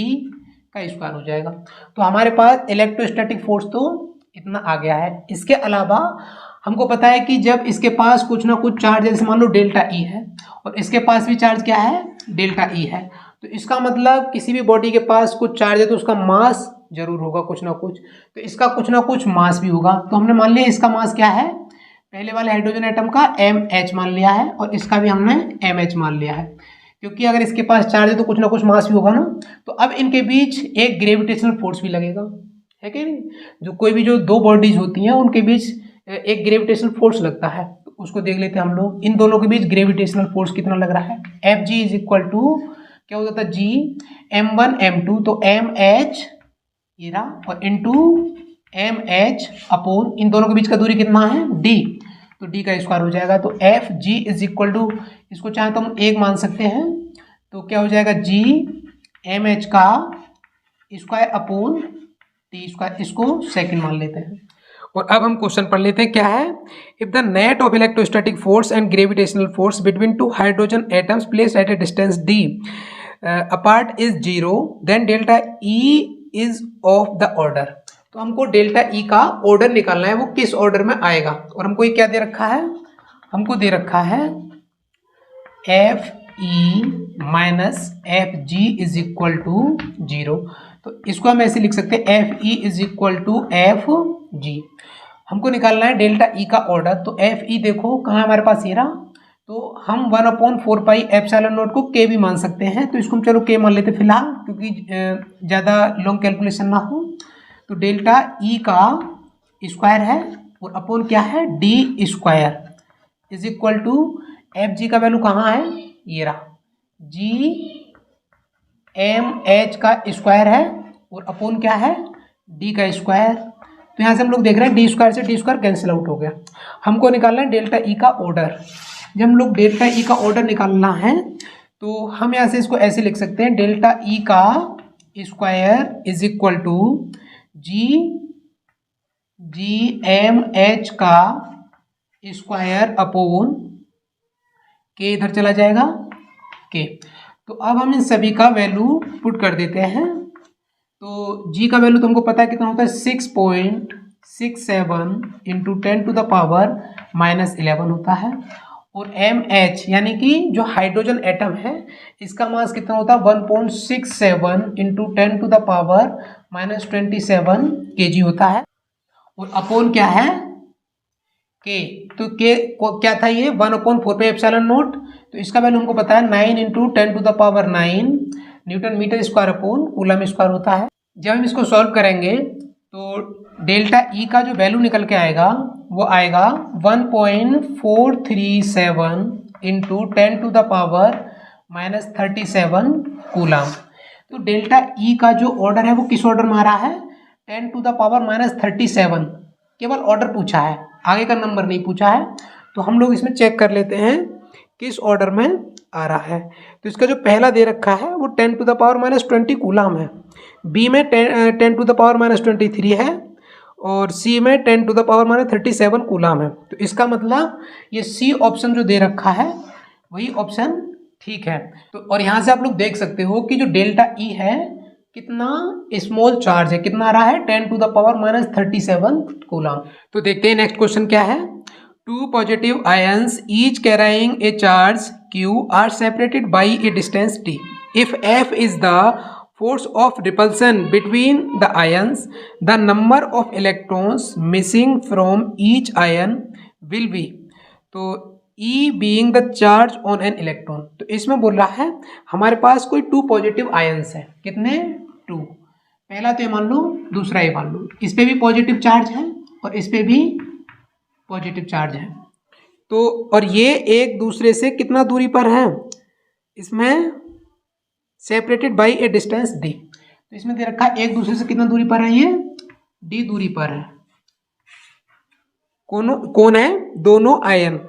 का स्क्वायर हो जाएगा। तो हमारे पास इलेक्ट्रोस्टैटिक फोर्स तो इतना आ गया है। इसके अलावा हमको पता है कि जब इसके पास कुछ ना कुछ चार्ज, जैसे मान लो डेल्टा E है और इसके पास भी चार्ज क्या है, डेल्टा E है, तो इसका मतलब किसी भी बॉडी के पास कुछ चार्ज है तो उसका मास जरूर होगा कुछ ना कुछ, तो इसका कुछ ना कुछ मास भी होगा। तो हमने मान लिया इसका मास क्या है, पहले वाले हाइड्रोजन एटम का mh मान लिया है और इसका भी हमने mh मान लिया है, क्योंकि अगर इसके पास चार्ज है तो कुछ ना कुछ मास भी होगा ना। तो अब इनके बीच एक ग्रेविटेशनल फोर्स भी लगेगा, है कि नहीं। जो कोई भी जो दो बॉडीज होती हैं उनके बीच एक ग्रेविटेशनल फोर्स लगता है, तो उसको देख लेते हैं हम लोग। इन दोनों के बीच ग्रेविटेशनल फोर्स कितना लग रहा है, F G is equal to क्या हो जाता है, जी m1 m2, तो एम एच ये रहा और इंटू एम एच अपॉन इन दोनों के बीच का दूरी कितना है, डी, तो डी का स्क्वायर हो जाएगा। तो F G is equal to, इसको चाहे तो हम एक मान सकते हैं, तो क्या हो जाएगा, जी एम एच का स्क्वायर अपॉन टी स्क्वायर, इसको सेकंड मान लेते हैं। और अब हम क्वेश्चन पढ़ लेते हैं, क्या है, if the net of electrostatic force and gravitational force between two hydrogen atoms placed at a distance D apart is zero, then delta E is of the order. तो हमको डेल्टा ई का order निकालना है, वो किस order में आएगा। और हमको ये क्या दे रखा है, हमको दे रखा है F E minus F G is equal to zero. तो इसको हम ऐसे लिख सकते हैं, F E is equal to F G. हमको निकालना है डेल्टा ई का ऑर्डर, तो एफ ई देखो कहाँ हमारे पास, ये रहा, तो हम 1/4 पाई एप्सिलॉन नॉट को के भी मान सकते हैं, तो इसको हम चलो के मान लेते हैं फिलहाल, क्योंकि ज़्यादा लॉन्ग कैलकुलेशन ना हो। तो डेल्टा ई का स्क्वायर है और अपॉन क्या है, D square is equal to F G का वैल्यू कहाँ है, ये रहा, जी एम एच का स्क्वायर है और अपॉन क्या है, डी का स्क्वायर। तो यहाँ से हम लोग देख रहे हैं डी स्क्वायर से डी स्क्वायर कैंसिल आउट हो गया। हमको निकालना है डेल्टा ई का ऑर्डर। जब हम लोग डेल्टा ई का ऑर्डर निकालना है तो हम यहाँ से इसको ऐसे लिख सकते हैं, डेल्टा ई का square is equal to G M H का स्क्वायर अपॉन के, इधर चला जाएगा के। तो अब हम इन सभी का वैल्यू पुट कर देते हैं। तो जी का वैल्यू तुमको पता है कितना होता है, 6.67 इंटू 10 टू द पावर -11 होता है। और एम एच यानी कि जो हाइड्रोजन एटम है इसका मास कितना होता है, 1.67 into 10 to the power -27 kg होता है। और अपॉन क्या है, के, तो के क्या था, ये 1/4 पाई एप्सिलॉन नॉट, तो इसका वैल्यू हमको पता है 9 into 10 to the power 9 newton metre square upon coulomb square होता है। जब हम इसको सॉल्व करेंगे तो डेल्टा ई का जो वैल्यू निकल के आएगा वो आएगा 1.437 into 10 to the power -37 coulomb. तो डेल्टा ई का जो ऑर्डर है वो किस ऑर्डर में आ रहा है, 10 टू द पावर -37, केवल ऑर्डर पूछा है, आगे का नंबर नहीं पूछा है। तो हम लोग इसमें चेक कर लेते हैं किस ऑर्डर में आ रहा है। तो इसका जो पहला दे रखा है वो 10 टू द पावर -20 कूलम है, बी में 10 टू द पावर -23 है और सी में 10 टू द पावर -37 कूलम है। तो इसका मतलब ये सी ऑप्शन जो दे रखा है वही ऑप्शन ठीक है। तो और यहाँ से आप लोग देख सकते हो कि जो डेल्टा ई है कितना स्मॉल चार्ज है, कितना आ रहा है, 10 टू द पावर -37 कूलम। तो देखते हैं नेक्स्ट क्वेश्चन क्या है। Two positive ions each carrying a charge q are separated by a distance t. If F is the force of repulsion between the ions, the number of electrons missing from each ion will be. तो E being the charge on an electron, तो इसमें बोल रहा है हमारे पास कोई 2 positive ions है, कितने, 2। पहला तो ये मान लो, दूसरा ये मान लो, इस पे भी पॉजिटिव चार्ज है और इस पे भी पॉजिटिव चार्ज है। तो और ये एक दूसरे से कितना दूरी पर है, इसमें separated by A distance D. तो इसमें दे रखा है एक दूसरे से कितना दूरी पर है, ये डी दूरी पर है। कौन है, दोनों आयन।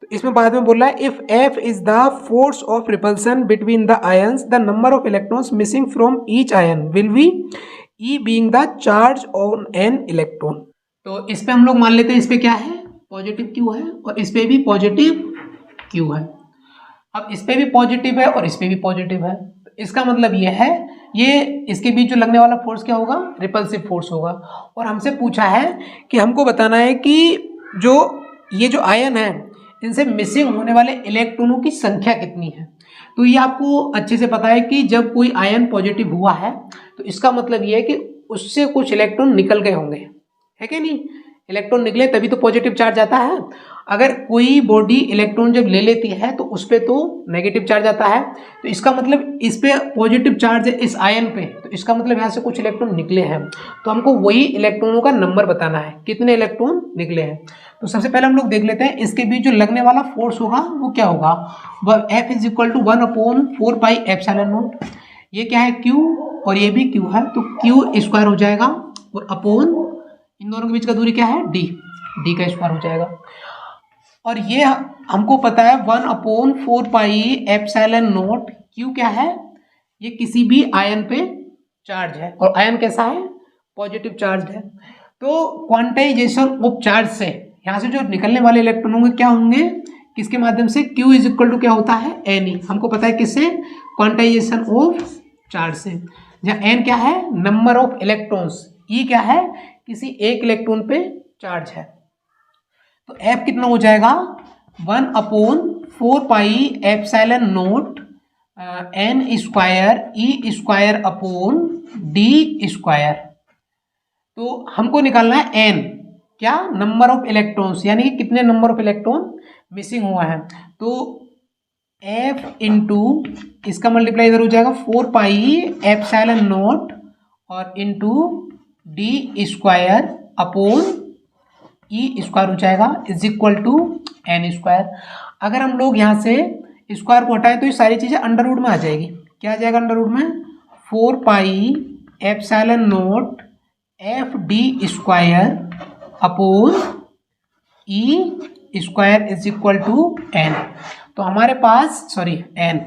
तो इसमें बाद में बोल रहा है if F is the force of repulsion between the ions, the number of electrons missing from each ion will be E being the charge on an electron. तो इस पे हम लोग मान लेते हैं, इस पे क्या है, पॉजिटिव क्यू है और इस पे भी पॉजिटिव क्यू है। अब इस पे भी पॉजिटिव है और इस पे भी पॉजिटिव है, तो इसका मतलब ये है ये इसके बीच जो लगने वाला फोर्स क्या होगा, रिपल्सिव फोर्स होगा। और हमसे पूछा है कि हमको बताना है कि जो ये जो आयन है इनसे मिसिंग होने वाले इलेक्ट्रॉनों की संख्या कितनी है। तो ये आपको अच्छे से पता है कि जब कोई आयन पॉजिटिव हुआ है तो इसका मतलब ये है कि उससे कुछ इलेक्ट्रॉन निकल गए होंगे, है कि नहीं, इलेक्ट्रॉन निकले तभी तो पॉजिटिव चार्ज आता है। अगर कोई बॉडी इलेक्ट्रॉन जब ले लेती है तो उस पर तो नेगेटिव चार्ज आता है, तो इसका मतलब इस पे पॉजिटिव चार्ज है इस आयन पे, तो इसका मतलब यहाँ से कुछ इलेक्ट्रॉन निकले हैं, तो हमको वही इलेक्ट्रॉनों का नंबर बताना है, कितने इलेक्ट्रॉन निकले हैं। तो सबसे पहले हम लोग देख लेते हैं इसके बीच जो लगने वाला फोर्स होगा वो क्या होगा, वह F is equal to 1/4 pi epsilon naught. ये क्या है Q और ये भी Q है, तो Q स्क्वायर हो जाएगा और अपॉन इन दोनों के बीच का दूरी क्या है D का स्क्वायर हो जाएगा। और ये हमको पता है 1/4 पाई एप्सिलॉन नॉट Q क्या है, ये किसी भी आयन पे चार्ज है और आयन कैसा है, पॉजिटिव चार्ज है। तो क्वांटाइजेशन ऑफ चार्ज से यहाँ से जो निकलने वाले इलेक्ट्रॉन होंगे क्या होंगे, किसके माध्यम से, Q इज इक्वल टू क्या होता है Ne, हमको पता है किससे, क्वांटाइजेशन ऑफ चार्ज से, जहाँ N क्या है नंबर ऑफ इलेक्ट्रॉन्स, E क्या है किसी एक इलेक्ट्रॉन पे चार्ज है। तो F कितना हो जाएगा 1/4 pi epsilon not N square E square upon D square. तो हमको निकालना है N क्या, नंबर ऑफ इलेक्ट्रॉन्स, यानी कि कितने नंबर ऑफ इलेक्ट्रॉन मिसिंग हुआ है। तो F इंटू इसका मल्टीप्लाई इधर हो जाएगा 4 पाई एप्सिलॉन नॉट और into D square upon E square हो जाएगा is equal to N square. अगर हम लोग यहाँ से स्क्वायर को हटाएं तो ये सारी चीज़ें अंडर रूट में आ जाएगी, क्या आ जाएगा अंडर रूट में, 4 pi epsilon naught FD square upon E square is equal to N। तो हमारे पास N,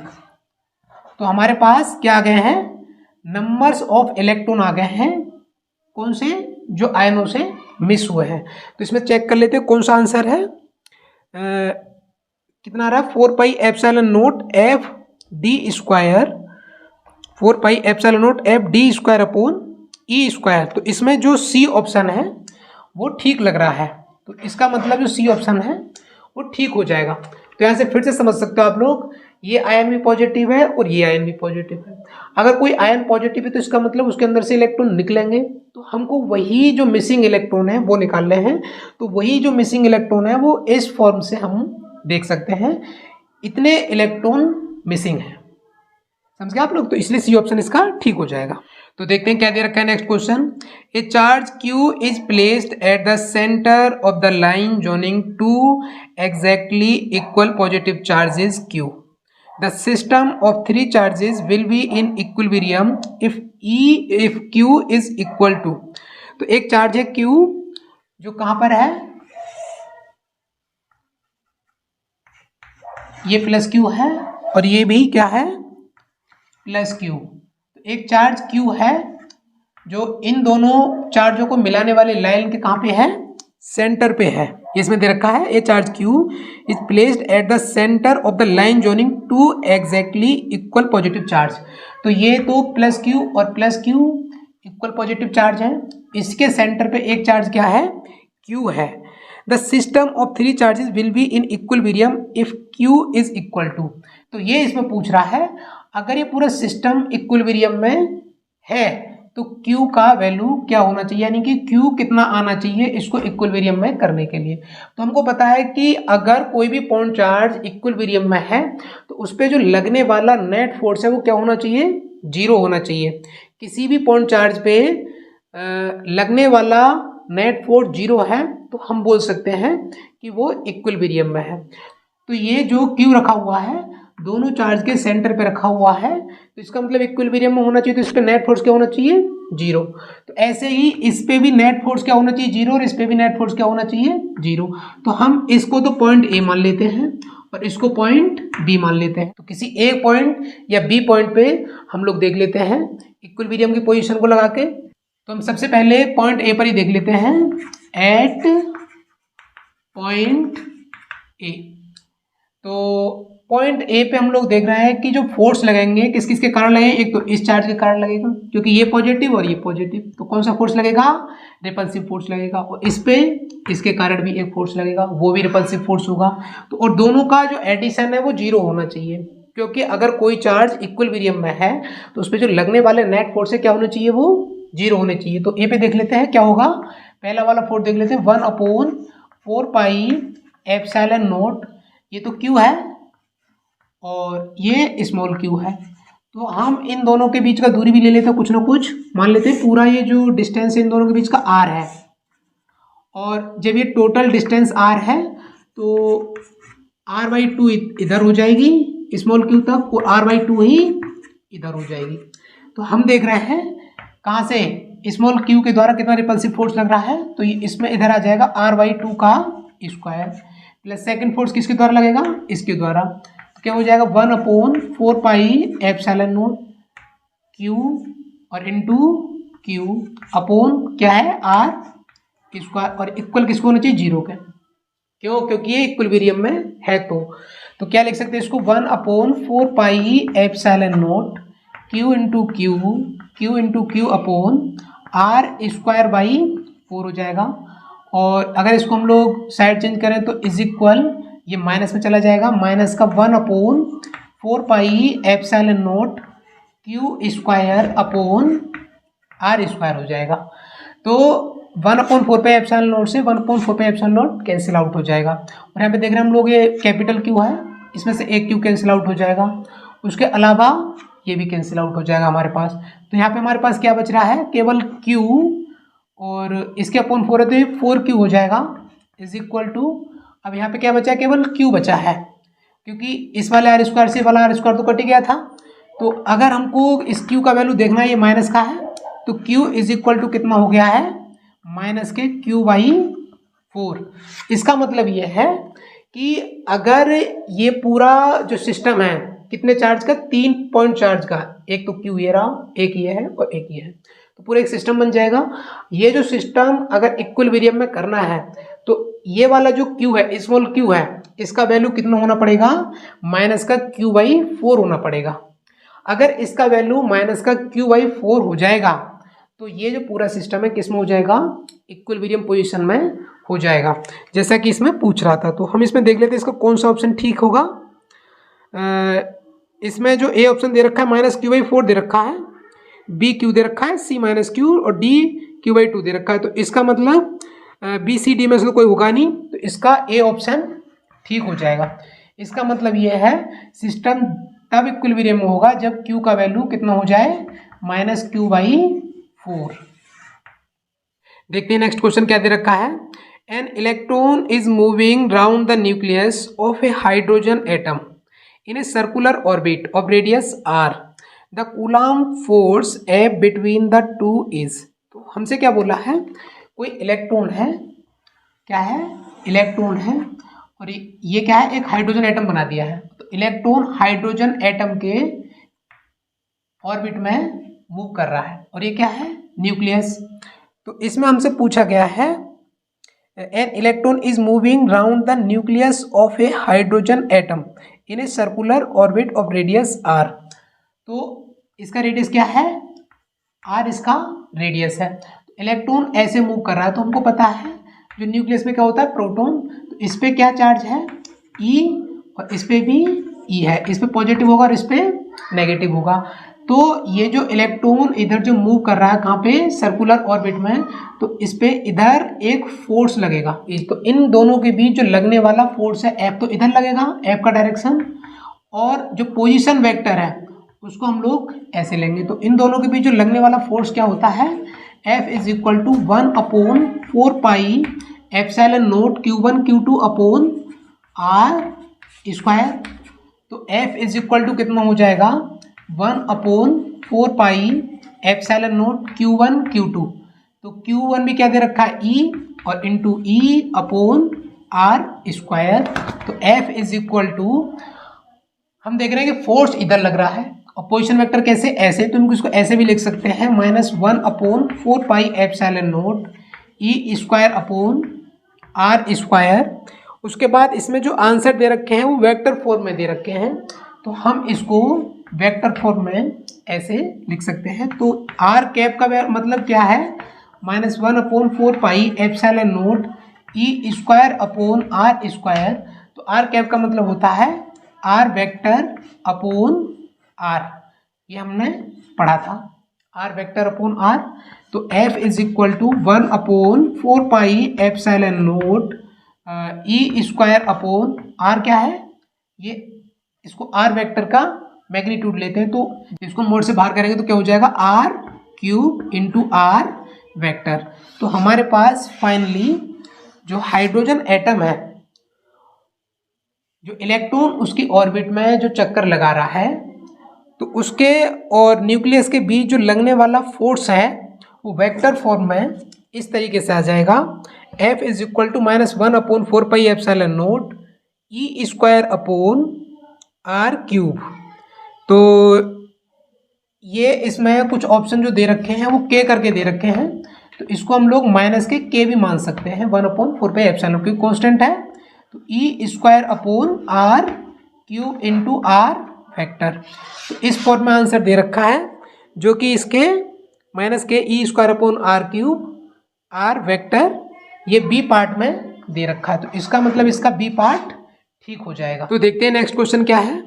तो हमारे पास क्या आ गए हैं, नंबर्स ऑफ इलेक्ट्रॉन आ गए हैं, कौन से, जो आयनों से मिस हुए हैं। तो इसमें चेक कर लेते हैं कौन सा आंसर है, कितना आ रहा है 4 pi epsilon naught FD square, 4 pi epsilon naught FD square upon E square. तो इसमें जो C ऑप्शन है वो ठीक लग रहा है, तो इसका मतलब जो C ऑप्शन है वो ठीक हो जाएगा। तो यहाँ से फिर से समझ सकते हो आप लोग, ये आयन भी पॉजिटिव है और ये आयन भी पॉजिटिव है। अगर कोई आयन पॉजिटिव है तो इसका मतलब उसके अंदर से इलेक्ट्रॉन निकलेंगे, तो हमको वही जो मिसिंग इलेक्ट्रॉन है वो निकालने हैं। तो वही जो मिसिंग इलेक्ट्रॉन है वो इस फॉर्म से हम देख सकते हैं, इतने इलेक्ट्रॉन मिसिंग है, समझ गए आप लोग। तो इसलिए सी ऑप्शन इसका ठीक हो जाएगा। तो देखते हैं क्या दे रखा है next question, a charge Q is placed at the centre of the line joining two exactly equal positive charges Q। The system of 3 charges will be in equilibrium if Q is equal to। तो एक charge है Q जो कहां पर है, ये plus Q है और ये भी क्या है प्लस Q। तो एक चार्ज Q है जो इन दोनों चार्जों को मिलाने वाले लाइन के कहां पे है, सेंटर पे है। इसमें दे रखा है a charge Q is placed at the centre of the line joining two exactly equal positive charge. तो ये तो प्लस Q और plus Q equal positive charge है, इसके सेंटर पे एक चार्ज क्या है, Q है। The system of 3 charges will be in equilibrium if Q is equal to. तो ये इसमें पूछ रहा है अगर ये पूरा सिस्टम इक्विलिब्रियम में है तो Q का वैल्यू क्या होना चाहिए, यानी कि Q कितना आना चाहिए इसको इक्विलिब्रियम में करने के लिए। तो हमको पता है कि अगर कोई भी पॉइंट चार्ज इक्विलिब्रियम में है तो उस पर जो लगने वाला नेट फोर्स है वो क्या होना चाहिए, 0 होना चाहिए। किसी भी पॉइंट चार्ज पे लगने वाला नेट फोर्स 0 है तो हम बोल सकते हैं कि वो इक्विलिब्रियम में है। तो ये जो Q रखा हुआ है दोनों चार्ज के सेंटर पे रखा हुआ है, तो इसका मतलब इक्विलिब्रियम में होना चाहिए, तो इस पे नेट फोर्स क्या होना चाहिए, 0। तो ऐसे ही इस पे भी नेट फोर्स क्या होना चाहिए, 0, और इस पे भी नेट फोर्स क्या होना चाहिए, 0। तो हम इसको तो पॉइंट A मान लेते हैं और इसको पॉइंट B मान लेते हैं। तो किसी एक पॉइंट या B पॉइंट पे हम लोग देख लेते हैं इक्विलिब्रियम की पोजीशन को लगा के। तो हम सबसे पहले पॉइंट A पर ही देख लेते हैं, एट पॉइंट A। तो पॉइंट ए पे हम लोग देख रहे हैं कि जो फोर्स लगेंगे किस किस के कारण लगेंगे, एक तो इस चार्ज के कारण लगेगा क्योंकि ये पॉजिटिव और ये पॉजिटिव, तो कौन सा फोर्स लगेगा, रिपल्सिव फोर्स लगेगा। और इस पे इसके कारण भी एक फोर्स लगेगा, वो भी रिपल्सिव फोर्स होगा। तो और दोनों का जो एडिशन है वो 0 होना चाहिए, क्योंकि अगर कोई चार्ज इक्विलिब्रियम में है तो उस पर जो लगने वाले नेट फोर्स है क्या होना चाहिए, वो 0 होने चाहिए। तो ए पे देख लेते हैं क्या होगा, पहला वाला फोर्स देख लेते हैं, 1/4 पाई एप्सिलॉन नोट, ये तो क्यू है और ये स्मॉल क्यू है, तो हम इन दोनों के बीच का दूरी भी ले लेते हैं कुछ ना कुछ, मान लेते हैं पूरा ये जो डिस्टेंस इन दोनों के बीच का आर है, और जब ये टोटल डिस्टेंस आर है तो आर बाई टू इधर हो जाएगी स्मॉल क्यू तक और आर बाई टू ही इधर हो जाएगी। तो हम देख रहे हैं कहाँ से स्मॉल क्यू के द्वारा कितना रिपल्सिव फोर्स लग रहा है, तो ये इसमें इधर आ जाएगा आर बाई टू का स्क्वायर प्लस सेकेंड फोर्स किसके द्वारा लगेगा, इसके द्वारा, तो क्या हो जाएगा 1/4 पाई एप्सिलॉन नोट क्यू और इंटू क्यू अपॉन क्या है आर स्क्वायर, और इक्वल किसको होना चाहिए 0 के, क्यों, क्योंकि ये इक्विलिब्रियम में है। तो क्या लिख सकते हैं इसको 1/4 pi epsilon naught Q into Q upon R square by 4 हो जाएगा, और अगर इसको हम लोग साइड चेंज करें तो इज इक्वल ये माइनस में चला जाएगा, माइनस का 1/4 pi epsilon naught Q square upon R square हो जाएगा। तो 1/4 पाई एप्सिलॉन नोट से 1/4 pi epsilon naught cancel out हो जाएगा, और यहाँ पे देख रहे हैं हम लोग ये कैपिटल क्यू है, इसमें से एक क्यू कैंसिल आउट हो जाएगा, उसके अलावा ये भी कैंसिल आउट हो जाएगा हमारे पास। तो यहाँ पे हमारे पास क्या बच रहा है, केवल क्यू और इसके अपॉन 4 है तो ये 4Q हो जाएगा इज इक्वल टू, अब यहाँ पे क्या बचा है, केवल Q बचा है, क्योंकि इस वाले आर स्क्वायर से वाला आर स्क्वायर तो कट गया था। तो अगर हमको इस Q का वैल्यू देखना है, ये माइनस का है, तो Q इज इक्वल टू कितना हो गया है, माइनस के Q/4। इसका मतलब ये है कि अगर ये पूरा जो सिस्टम है कितने चार्ज का, 3 पॉइंट चार्ज का, एक तो Q ये रहा, एक ये है और एक ये है, तो पूरा एक सिस्टम बन जाएगा। ये जो सिस्टम अगर इक्विलिब्रियम में करना है तो ये वाला जो Q है, स्मॉल Q है, इसका वैल्यू कितना होना पड़ेगा, माइनस का Q/4 होना पड़ेगा। अगर इसका वैल्यू माइनस का Q/4 हो जाएगा तो ये जो पूरा सिस्टम है किस में हो जाएगा, इक्विलिब्रियम पोजीशन में हो जाएगा, जैसा कि इसमें पूछ रहा था। तो हम इसमें देख लेते हैं इसका कौन सा ऑप्शन ठीक होगा। इसमें जो ए ऑप्शन दे रखा है -Q/4 दे रखा है, बी क्यू दे रखा है, सी -Q और डी Q/2 दे रखा है, तो इसका मतलब बी सी डी में से तो कोई होगा नहीं, तो इसका ए ऑप्शन ठीक हो जाएगा। इसका मतलब ये है सिस्टम तब इक्विलिब्रियम में होगा जब Q का वैल्यू कितना हो जाए, -Q/4। देखते हैं नेक्स्ट क्वेश्चन क्या दे रखा है। An electron is moving round the nucleus of A hydrogen atom in a circular orbit of radius r, the coulomb force F between the two is. तो हमसे क्या बोला है, कोई इलेक्ट्रॉन है, क्या है, इलेक्ट्रॉन है, और ये क्या है, एक हाइड्रोजन एटम बना दिया है। तो इलेक्ट्रॉन हाइड्रोजन एटम के ऑर्बिट में मूव कर रहा है, और ये क्या है, न्यूक्लियस। तो इसमें हमसे पूछा गया है an electron is moving round the nucleus of A hydrogen atom in a circular orbit of radius r। तो इसका रेडियस क्या है, r इसका रेडियस है। तो इलेक्ट्रॉन ऐसे मूव कर रहा है, तो हमको पता है जो न्यूक्लियस में क्या होता है, प्रोटॉन, तो इस पे क्या चार्ज है, E, और इस पे भी E है, इस पे पॉजिटिव होगा और इस पे नेगेटिव होगा। तो ये जो इलेक्ट्रॉन इधर जो मूव कर रहा है कहाँ पे, सर्कुलर ऑर्बिट में, तो इस पे इधर एक फोर्स लगेगा, तो इन दोनों के बीच जो लगने वाला फोर्स है F, तो इधर लगेगा F का डायरेक्शन, और जो पोजीशन वेक्टर है उसको हम लोग ऐसे लेंगे। तो इन दोनों के बीच जो लगने वाला फोर्स क्या होता है, F is equal to 1/4 pi epsilon naught Q1 Q2 upon R square. तो F इज इक्वल टू कितना हो जाएगा, 1/4 pi epsilon naught Q1 Q2, तो Q1 भी क्या दे रखा है, E, और into E upon R square. तो F इज इक्वल टू, हम देख रहे हैं कि फोर्स इधर लग रहा है, और पोजीशन वेक्टर कैसे, ऐसे, तो इनको इसको ऐसे भी लिख सकते हैं, -1/4 pi epsilon note E square upon R square. उसके बाद इसमें जो आंसर दे रखे हैं वो वेक्टर फॉर्म में दे रखे हैं, तो हम इसको वेक्टर फॉर्म में ऐसे लिख सकते हैं। तो r कैप का मतलब क्या है, -1/4 pi epsilon note E square upon R square. तो r कैप का मतलब होता है r वेक्टर अपॉन r, ये हमने पढ़ा था, r वेक्टर अपॉन r। तो F is equal to 1/4 pi epsilon naught E square upon R क्या है, ये इसको आर वेक्टर का मैग्नीट्यूड लेते हैं, तो इसको मोड से बाहर करेंगे तो क्या हो जाएगा, R cube into R vector. तो हमारे पास फाइनली जो हाइड्रोजन एटम है, जो इलेक्ट्रॉन उसकी ऑर्बिट में जो चक्कर लगा रहा है, तो उसके और न्यूक्लियस के बीच जो लगने वाला फोर्स है वो वेक्टर फॉर्म में इस तरीके से आ जाएगा, F is equal to -1 upon 4 pi epsilon naught E square upon are cube. तो ये इसमें कुछ ऑप्शन जो दे रखे हैं वो के करके दे रखे हैं, तो इसको हम लोग माइनस के भी मान सकते हैं, 1/4 पाई एप्सिलॉन, क्योंकि कॉन्स्टेंट है। तो e square upon are cube into r factor, तो इस फॉर्म में आंसर दे रखा है, जो कि इसके माइनस के e square upon are cube r vector ये बी पार्ट में दे रखा है। तो इसका मतलब इसका बी पार्ट ठीक हो जाएगा। तो देखते हैं नेक्स्ट क्वेश्चन क्या है।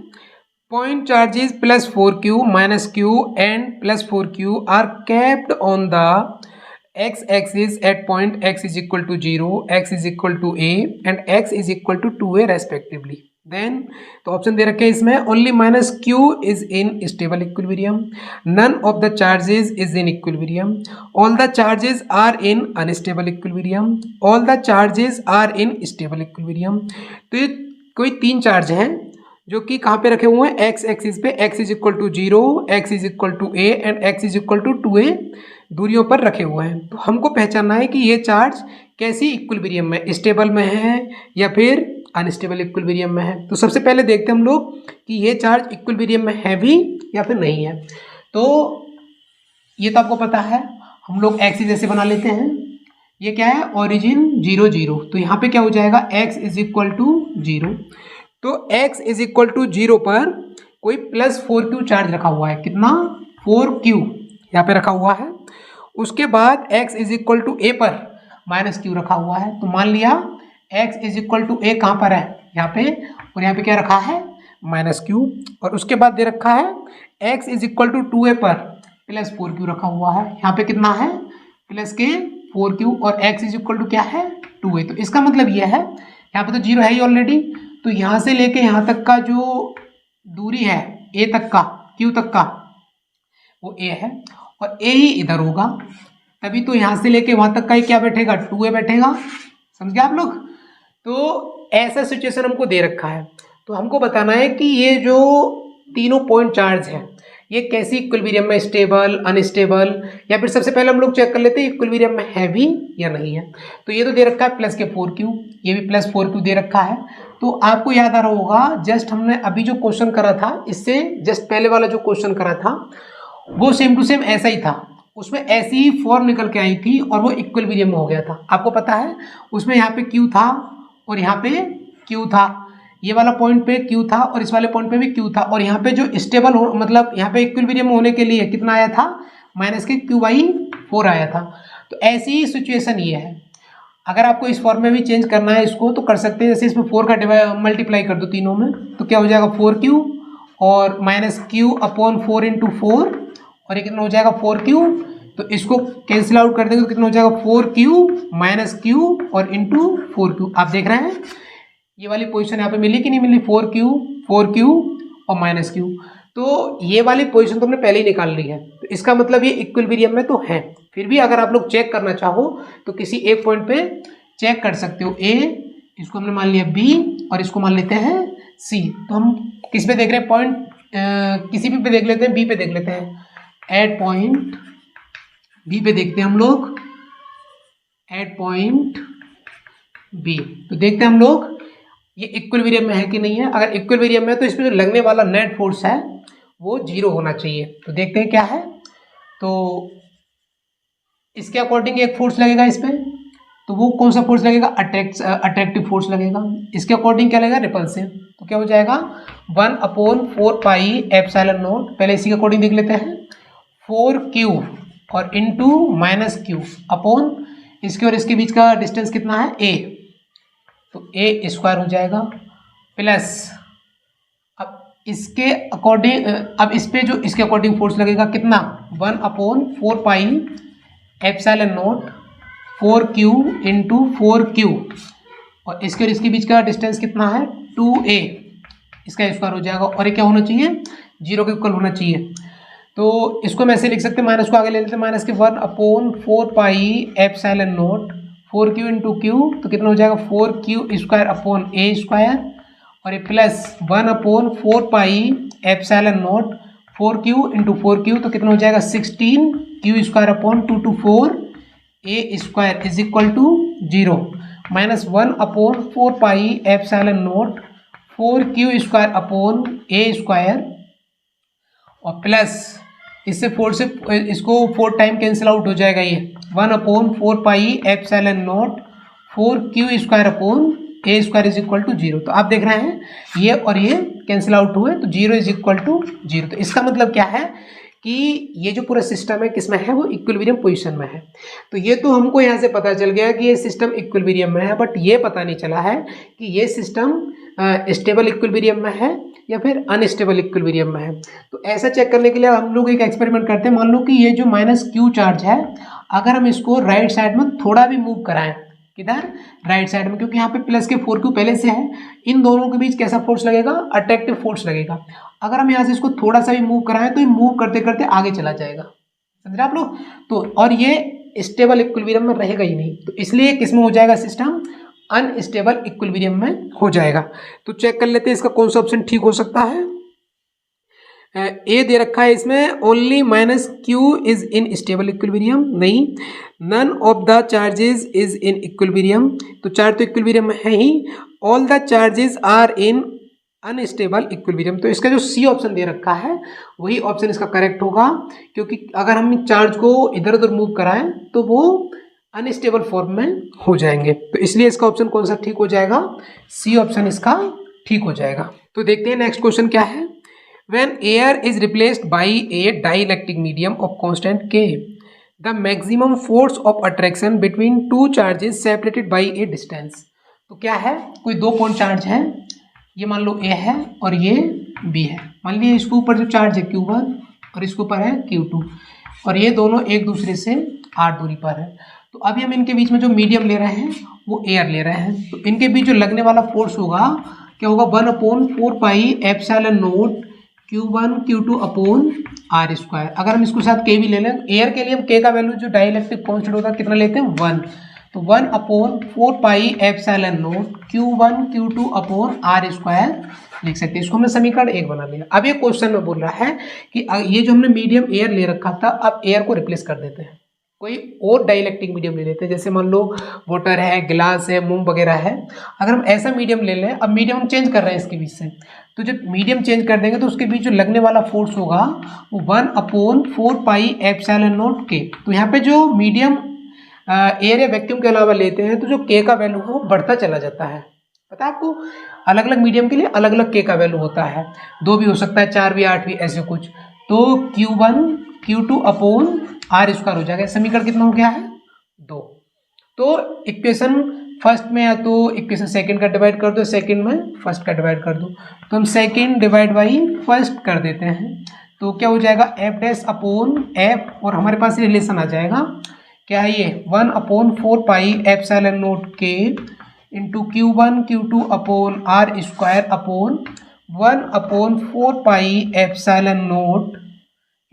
Point charges +4q -q and +4q are kept on the x-axis at point x is equal to 0, x is equal to a and x is equal to 2a respectively. Then तो option दे रखे हैं इसमें, only -q is in stable equilibrium, none of the charges is in equilibrium, all the charges are in unstable equilibrium, all the charges are in stable equilibrium। तो ये कोई 3 charge हैं जो कि कहाँ पे रखे हुए हैं, एक्स एक्सिस पे, x is equal to 0, x is equal to a and x is equal to 2a दूरियों पर रखे हुए हैं। तो हमको पहचानना है कि ये चार्ज कैसी इक्विलिब्रियम में, स्टेबल में है या फिर अनस्टेबल इक्विलिब्रियम में है। तो सबसे पहले देखते हैं हम लोग कि ये चार्ज इक्विलिब्रियम में है भी या फिर नहीं है। तो ये तो आपको पता है, हम लोग एक्सिस ऐसे बना लेते हैं, ये क्या है, ओरिजिन 0 0, तो यहाँ पे क्या हो जाएगा, x इज इक्वल टू 0। तो x इज इक्वल टू 0 पर कोई +4q चार्ज रखा हुआ है, कितना, 4q यहाँ पे रखा हुआ है। उसके बाद x is equal to a पर -q रखा हुआ है। तो मान लिया x is equal to a कहाँ पर है, यहाँ पे, और यहाँ पे क्या रखा है, -q, और उसके बाद दे रखा है x is equal to 2a पर +4q रखा हुआ है। यहाँ पे कितना है, +4q, और x इज इक्वल टू क्या है, 2a। तो इसका मतलब ये है, यहाँ पे तो 0 है ही ऑलरेडी, तो यहाँ से लेके यहाँ तक का जो दूरी है a तक का, q तक का, वो a है, और a ही इधर होगा, तभी तो यहाँ से लेके वहाँ तक का ही क्या बैठेगा, 2a बैठेगा। समझ गए आप लोग। तो ऐसा सिचुएशन हमको दे रखा है, तो हमको बताना है कि ये जो तीनों पॉइंट चार्ज हैं ये कैसी इक्विलिब्रियम में, स्टेबल, अनस्टेबल, या फिर सबसे पहले हम लोग चेक कर लेते हैं इक्विलिब्रियम में है भी या नहीं है। तो ये तो दे रखा है +4q, ये भी +4q दे रखा है। तो आपको याद आ रहा होगा, जस्ट हमने अभी जो क्वेश्चन करा था, इससे जस्ट पहले वाला जो क्वेश्चन करा था वो सेम टू सेम ऐसा ही था, उसमें ऐसी ही फॉर्म निकल के आई थी और वो इक्विलिब्रियम में हो गया था। आपको पता है उसमें यहाँ पे q था और यहाँ पे q था, ये वाला पॉइंट पे q था और इस वाले पॉइंट पे भी q था, और यहाँ पे जो स्टेबल हो, मतलब यहाँ पे इक्विलिब्रियम होने के लिए कितना आया था, -q/4 आया था। तो ऐसी ही सिचुएशन ये है। अगर आपको इस फॉर्म में भी चेंज करना है इसको तो कर सकते हैं, जैसे इसमें 4 का मल्टीप्लाई कर दो तीनों में, तो क्या हो जाएगा, 4q और -q/4 × 4, और ये कितना हो जाएगा, 4q। तो इसको कैंसिल आउट कर देंगे तो कितना हो जाएगा, 4q -q और इंटू 4q। आप देख रहे हैं ये वाली पोजीशन यहाँ पे मिली कि नहीं मिली, 4q और -q। तो ये वाली पोजीशन तो हमने पहले ही निकाल ली है, तो इसका मतलब ये इक्विलिब्रियम में तो है। फिर भी अगर आप लोग चेक करना चाहो तो किसी एक पॉइंट पे चेक कर सकते हो, a, इसको हमने मान लिया b और इसको मान लेते हैं c। तो हम किस पे देख रहे हैं, पॉइंट किसी भी पे देख लेते हैं, b पे देख लेते हैं, एट पॉइंट b पे देखते हैं हम लोग, एट पॉइंट b। तो देखते हैं हम लोग ये इक्विलिब्रियम में है कि नहीं है। अगर इक्विलिब्रियम में तो इसमें जो लगने वाला नेट फोर्स है वो 0 होना चाहिए। तो देखते हैं क्या है। तो इसके अकॉर्डिंग एक फोर्स लगेगा इस पर, तो वो कौन सा फोर्स लगेगा, अट्रैक्टिव फोर्स लगेगा। इसके अकॉर्डिंग क्या लगेगा, रिपल्सिव। तो क्या हो जाएगा, 1/4 पाई एप्सिलॉन नोट, पहले इसी के अकॉर्डिंग देख लेते हैं, 4q और इंटू -q अपॉन इसके और इसके बीच का डिस्टेंस कितना है, a, तो a स्क्वायर हो जाएगा, प्लस अब इसके अकॉर्डिंग, अब इस पे जो इसके अकॉर्डिंग फोर्स लगेगा कितना, 1/4 pi epsilon note 4q into 4q और इसके बीच का डिस्टेंस कितना है 2a, इसका स्क्वायर हो जाएगा और ये क्या होना चाहिए 0 के इक्वल होना चाहिए। तो इसको मैं ऐसे लिख सकते हैं, माइनस को आगे ले लेते हैं, माइनस के 1/4πε0 4q इंटू क्यू, तो कितना हो जाएगा 4q² और ये प्लस 1/4πε0 4q इंटू 4q, तो कितना हो जाएगा 16q² 2 4a² is equal to 0 minus 1/4πε0 4q² और प्लस इससे 4 से इसको 4 टाइम कैंसिल आउट हो जाएगा, ये 1/4πε0 4q² इज इक्वल टू 0। तो आप देख रहे हैं ये और ये कैंसिल आउट हुए तो 0 इज इक्वल टू 0। तो इसका मतलब क्या है कि ये जो पूरा सिस्टम है किसमें है, वो इक्विलिब्रियम पोजीशन में है। तो ये तो हमको यहाँ से पता चल गया कि ये सिस्टम इक्विलिब्रियम में है, बट ये पता नहीं चला है कि ये सिस्टम स्टेबल इक्विलिब्रियम में है या फिर अनस्टेबल इक्विलिब्रियम में है। तो ऐसा चेक करने के लिए हम लोग एक एक्सपेरिमेंट करते हैं। मान लो कि ये जो -q चार्ज है, अगर हम इसको राइट साइड में थोड़ा भी मूव कराएं, किधर राइट साइड में, क्योंकि यहाँ पे प्लस के 4q पहले से है, इन दोनों के बीच कैसा फोर्स लगेगा, अट्रैक्टिव फोर्स लगेगा। अगर हम यहाँ से इसको थोड़ा सा भी मूव कराएं तो ये मूव करते करते आगे चला जाएगा, समझ रहे आप लोग। तो और ये स्टेबल इक्विलिब्रियम में रहेगा ही नहीं, तो इसलिए किसमें हो जाएगा सिस्टम, अनस्टेबल इक्विलिब्रियम में हो जाएगा। तो चेक कर लेते हैं इसका कौन सा ऑप्शन ठीक हो सकता है। ए दे रखा है इसमें only -q is in stable equilibrium, नहीं, none of the charges is in equilibrium, तो चार्ज तो इक्विलिब्रियम में है ही, all the charges are in unstable equilibrium. तो इसका जो सी ऑप्शन दे रखा है वही ऑप्शन इसका करेक्ट होगा, क्योंकि अगर हम चार्ज को इधर उधर मूव कराएं तो वो अनस्टेबल फॉर्म में हो जाएंगे। तो इसलिए इसका ऑप्शन कौन सा ठीक हो जाएगा, सी ऑप्शन इसका ठीक हो जाएगा। तो देखते हैं नेक्स्ट क्वेश्चन क्या है। When air is replaced by a dielectric medium of constant K, the maximum force of attraction between two charges separated by a distance। तो क्या है, कोई 2 पॉइंट चार्ज है, ये मान लो A है और ये B है। मान लीजिए इसके ऊपर जो चार्ज है Q1 और इसके ऊपर है Q2 और ये दोनों एक दूसरे से r दूरी पर है। तो अभी हम इनके बीच में जो मीडियम ले रहे हैं वो एयर ले रहे हैं। तो इनके बीच जो लगने वाला फोर्स होगा क्या होगा, 1/4πε0 Q1 Q2 अपॉन r²। अगर हम इसको साथ K भी ले लें, एयर के लिए हम K का वैल्यू जो डाइलेक्ट्रिक कांस्टेंट होता है कितना लेते हैं 1, तो 1/4πε0 Q1 Q2 अपॉन r² लिख सकते हैं। इसको हमने समीकरण 1 बना लिया। अब ये क्वेश्चन में बोल रहा है कि ये जो हमने मीडियम एयर ले रखा था, अब एयर को रिप्लेस कर देते हैं, कोई और डाइलेक्ट्रिक मीडियम ले लेते हैं, जैसे मान लो वाटर है, गिलास है, मोम वगैरह है। अगर हम ऐसा मीडियम ले लें, अब मीडियम हम चेंज कर रहे हैं इसके बीच से, तो जब मीडियम चेंज कर देंगे तो उसके बीच जो लगने वाला फोर्स होगा वो 1/4πε0 K। तो यहाँ पे जो मीडियम एयर या वैक्यूम के अलावा लेते हैं तो जो K का वैल्यू है वो बढ़ता चला जाता है। पता है आपको, अलग अलग मीडियम के लिए अलग अलग K का वैल्यू होता है, 2 भी हो सकता है, 4 भी, 8 भी, ऐसे कुछ। तो Q1 Q2 अपॉन r² हो जाएगा। समीकरण कितना हो गया है 2। तो इक्वेशन फर्स्ट में या तो इक्वेशन सेकंड का डिवाइड कर दो, सेकंड में फर्स्ट का डिवाइड कर दो, तो हम सेकंड डिवाइड बाई फर्स्ट कर देते हैं। तो क्या हो जाएगा f' अपॉन f, और हमारे पास रिलेशन आ जाएगा क्या है ये 1/4πε0 K into Q1 Q2 upon r² upon 1/4πε0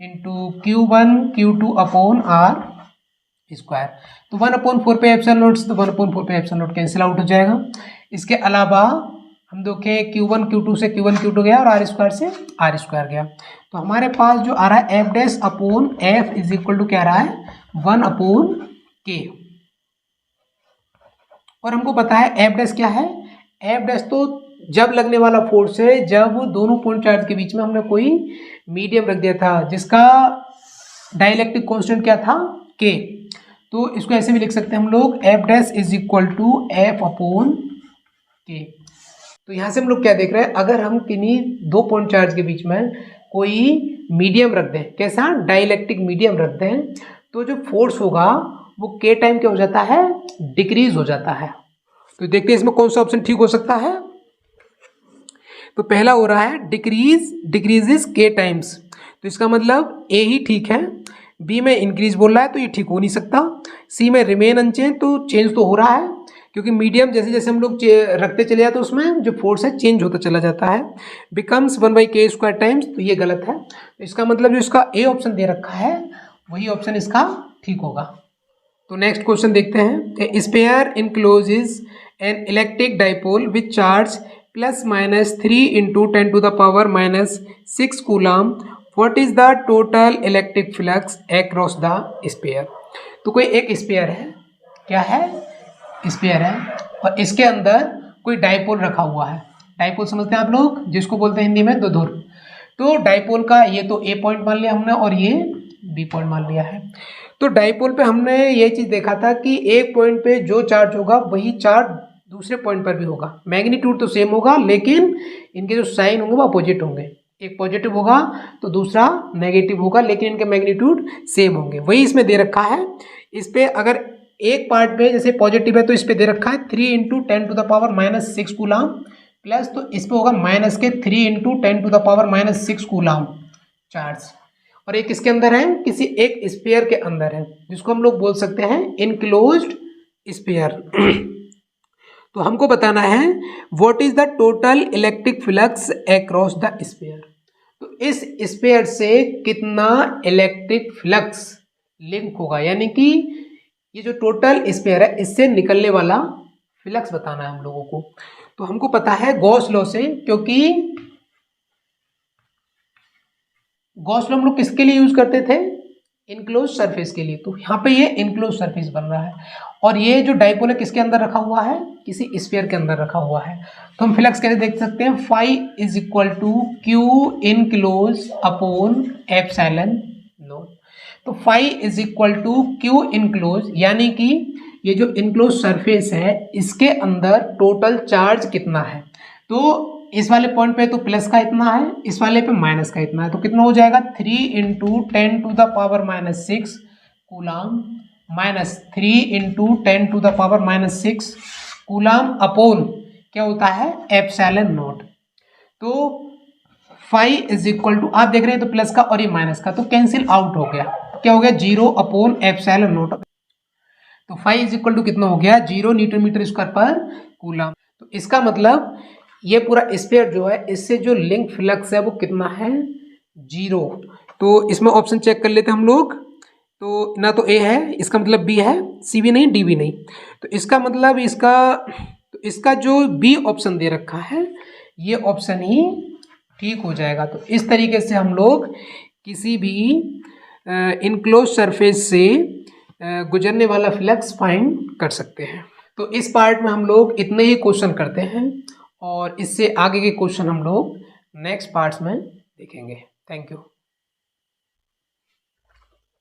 into Q1 Q2 upon r²। तो 1/4πε0 से तो 1/4πε0 कैंसिल आउट हो जाएगा। इसके अलावा हम देखें Q1 Q2 से Q1 Q2 गया और r² से r² गया। तो हमारे पास जो आ रहा है f' upon f is equal to क्या आ रहा है 1/K। और हमको पता है f' क्या है, f' तो जब लगने वाला फोर्स है जब दोनों पॉइंट चार्ज के बीच में हमने कोई मीडियम रख दिया था जिसका डाइलेक्ट्रिक कांस्टेंट क्या था K। तो इसको ऐसे भी लिख सकते हैं हम लोग f' is equal to f upon K। तो यहाँ से हम लोग क्या देख रहे हैं, अगर हम किन्हीं 2 पॉइंट चार्ज के बीच में कोई मीडियम रख दें, कैसा डाइलेक्ट्रिक मीडियम रख दें, तो जो फोर्स होगा वो K टाइम क्या हो जाता है, डिक्रीज हो जाता है। तो देखते हैं इसमें कौन सा ऑप्शन ठीक हो सकता है। तो पहला हो रहा है डिक्रीजेस K टाइम्स, तो इसका मतलब A ही ठीक है, B में इंक्रीज बोल रहा है तो ये ठीक हो नहीं सकता, C में रिमेन अनचेंज तो चेंज तो हो रहा है, क्योंकि मीडियम जैसे जैसे हम लोग रखते चले जाते हैं उसमें जो फोर्स है चेंज होता चला जाता है, बिकम्स 1/k² टाइम्स, तो ये गलत है। तो इसका मतलब जो इसका ए ऑप्शन दे रखा है वही ऑप्शन इसका ठीक होगा। तो नेक्स्ट क्वेश्चन देखते हैं। A sphere encloses an electric dipole with charge +-3 × 10⁻⁻⁶ coulomb, what is the total electric flux across the sphere. तो कोई एक स्पेयर है, क्या है, स्पेयर है, और इसके अंदर कोई डाइपोल रखा हुआ है। डाइपोल समझते हैं आप लोग, जिसको बोलते हैं हिंदी में द्विध्रुव। तो डाइपोल का ये तो ए पॉइंट मान लिया हमने और ये बी पॉइंट मान लिया है। तो डाइपोल पे हमने ये चीज देखा था कि एक पॉइंट पे जो चार्ज होगा वही चार्ज दूसरे पॉइंट पर भी होगा। मैग्नीट्यूड तो सेम होगा लेकिन इनके जो साइन होंगे वो अपोजिट होंगे। एक पॉजिटिव होगा तो दूसरा नेगेटिव होगा, लेकिन इनके मैग्नीट्यूड सेम होंगे। वही इसमें दे रखा है। इस पे अगर एक पार्ट पे जैसे पॉजिटिव है तो इस पे दे रखा है 3 × 10⁻⁻⁶ कूलम प्लस, तो इस पे होगा माइनस के 3 × 10⁻⁻�6 कूलम चार्ज। और एक किसके अंदर है, किसी एक स्फीयर के अंदर है, जिसको हम लोग बोल सकते हैं इनक्लोज्ड स्फीयर। तो हमको बताना है what is the total electric flux across the sphere. तो इस स्फीयर से कितना इलेक्ट्रिक फ्लक्स लिंक होगा, यानी कि ये जो टोटल स्फीयर है इससे निकलने वाला फ्लक्स बताना है हम लोगों को। तो हमको पता है गॉस लॉ से, क्योंकि गॉस लॉ हम लोग किसके लिए यूज करते थे, इनक्लोज सरफेस के लिए। तो यहाँ पे ये इनक्लोज सरफेस बन रहा है और ये जो डाइपोल है किसके अंदर रखा हुआ है, किसी स्फीयर के अंदर रखा हुआ है। तो हम फ्लक्स कैसे देख सकते हैं, phi is equal to q enclose upon epsilon naught. तो phi is equal to q enclose, यानी कि ये जो इनक्लोज सरफेस है इसके अंदर टोटल चार्ज कितना है। तो इस वाले पॉइंट पे तो प्लस का इतना है, इस वाले पे माइनस का इतना है, तो कितना हो जाएगा 3 × 10⁻⁻⁶ कूलम माइनस 3 × 10⁻⁻⁶ कूलम अपॉन क्या होता है एप्सिलॉन नॉट। तो फाई इज इक्वल टू, आप देख रहे हैं तो प्लस का और ये माइनस का तो कैंसिल आउट हो गया, क्या हो गया 0 अपॉन एप्सिलॉन नॉट। तो फाई इज इक्वल टू कितना हो गया 0 Nm² पर कूलम। तो इसका मतलब ये पूरा स्फीयर जो है इससे जो लिंक फ्लक्स है वो कितना है 0। तो इसमें ऑप्शन चेक कर लेते हैं हम लोग। तो ना तो ए है, इसका मतलब बी है, सी भी नहीं डी भी नहीं। तो इसका मतलब इसका जो बी ऑप्शन दे रखा है ये ऑप्शन ही ठीक हो जाएगा। तो इस तरीके से हम लोग किसी भी इनक्लोज सरफेस से गुजरने वाला फ्लक्स फाइंड कर सकते हैं। तो इस पार्ट में हम लोग इतने ही क्वेश्चन करते हैं और इससे आगे के क्वेश्चन हम लोग नेक्स्ट पार्ट्स में देखेंगे। Thank you.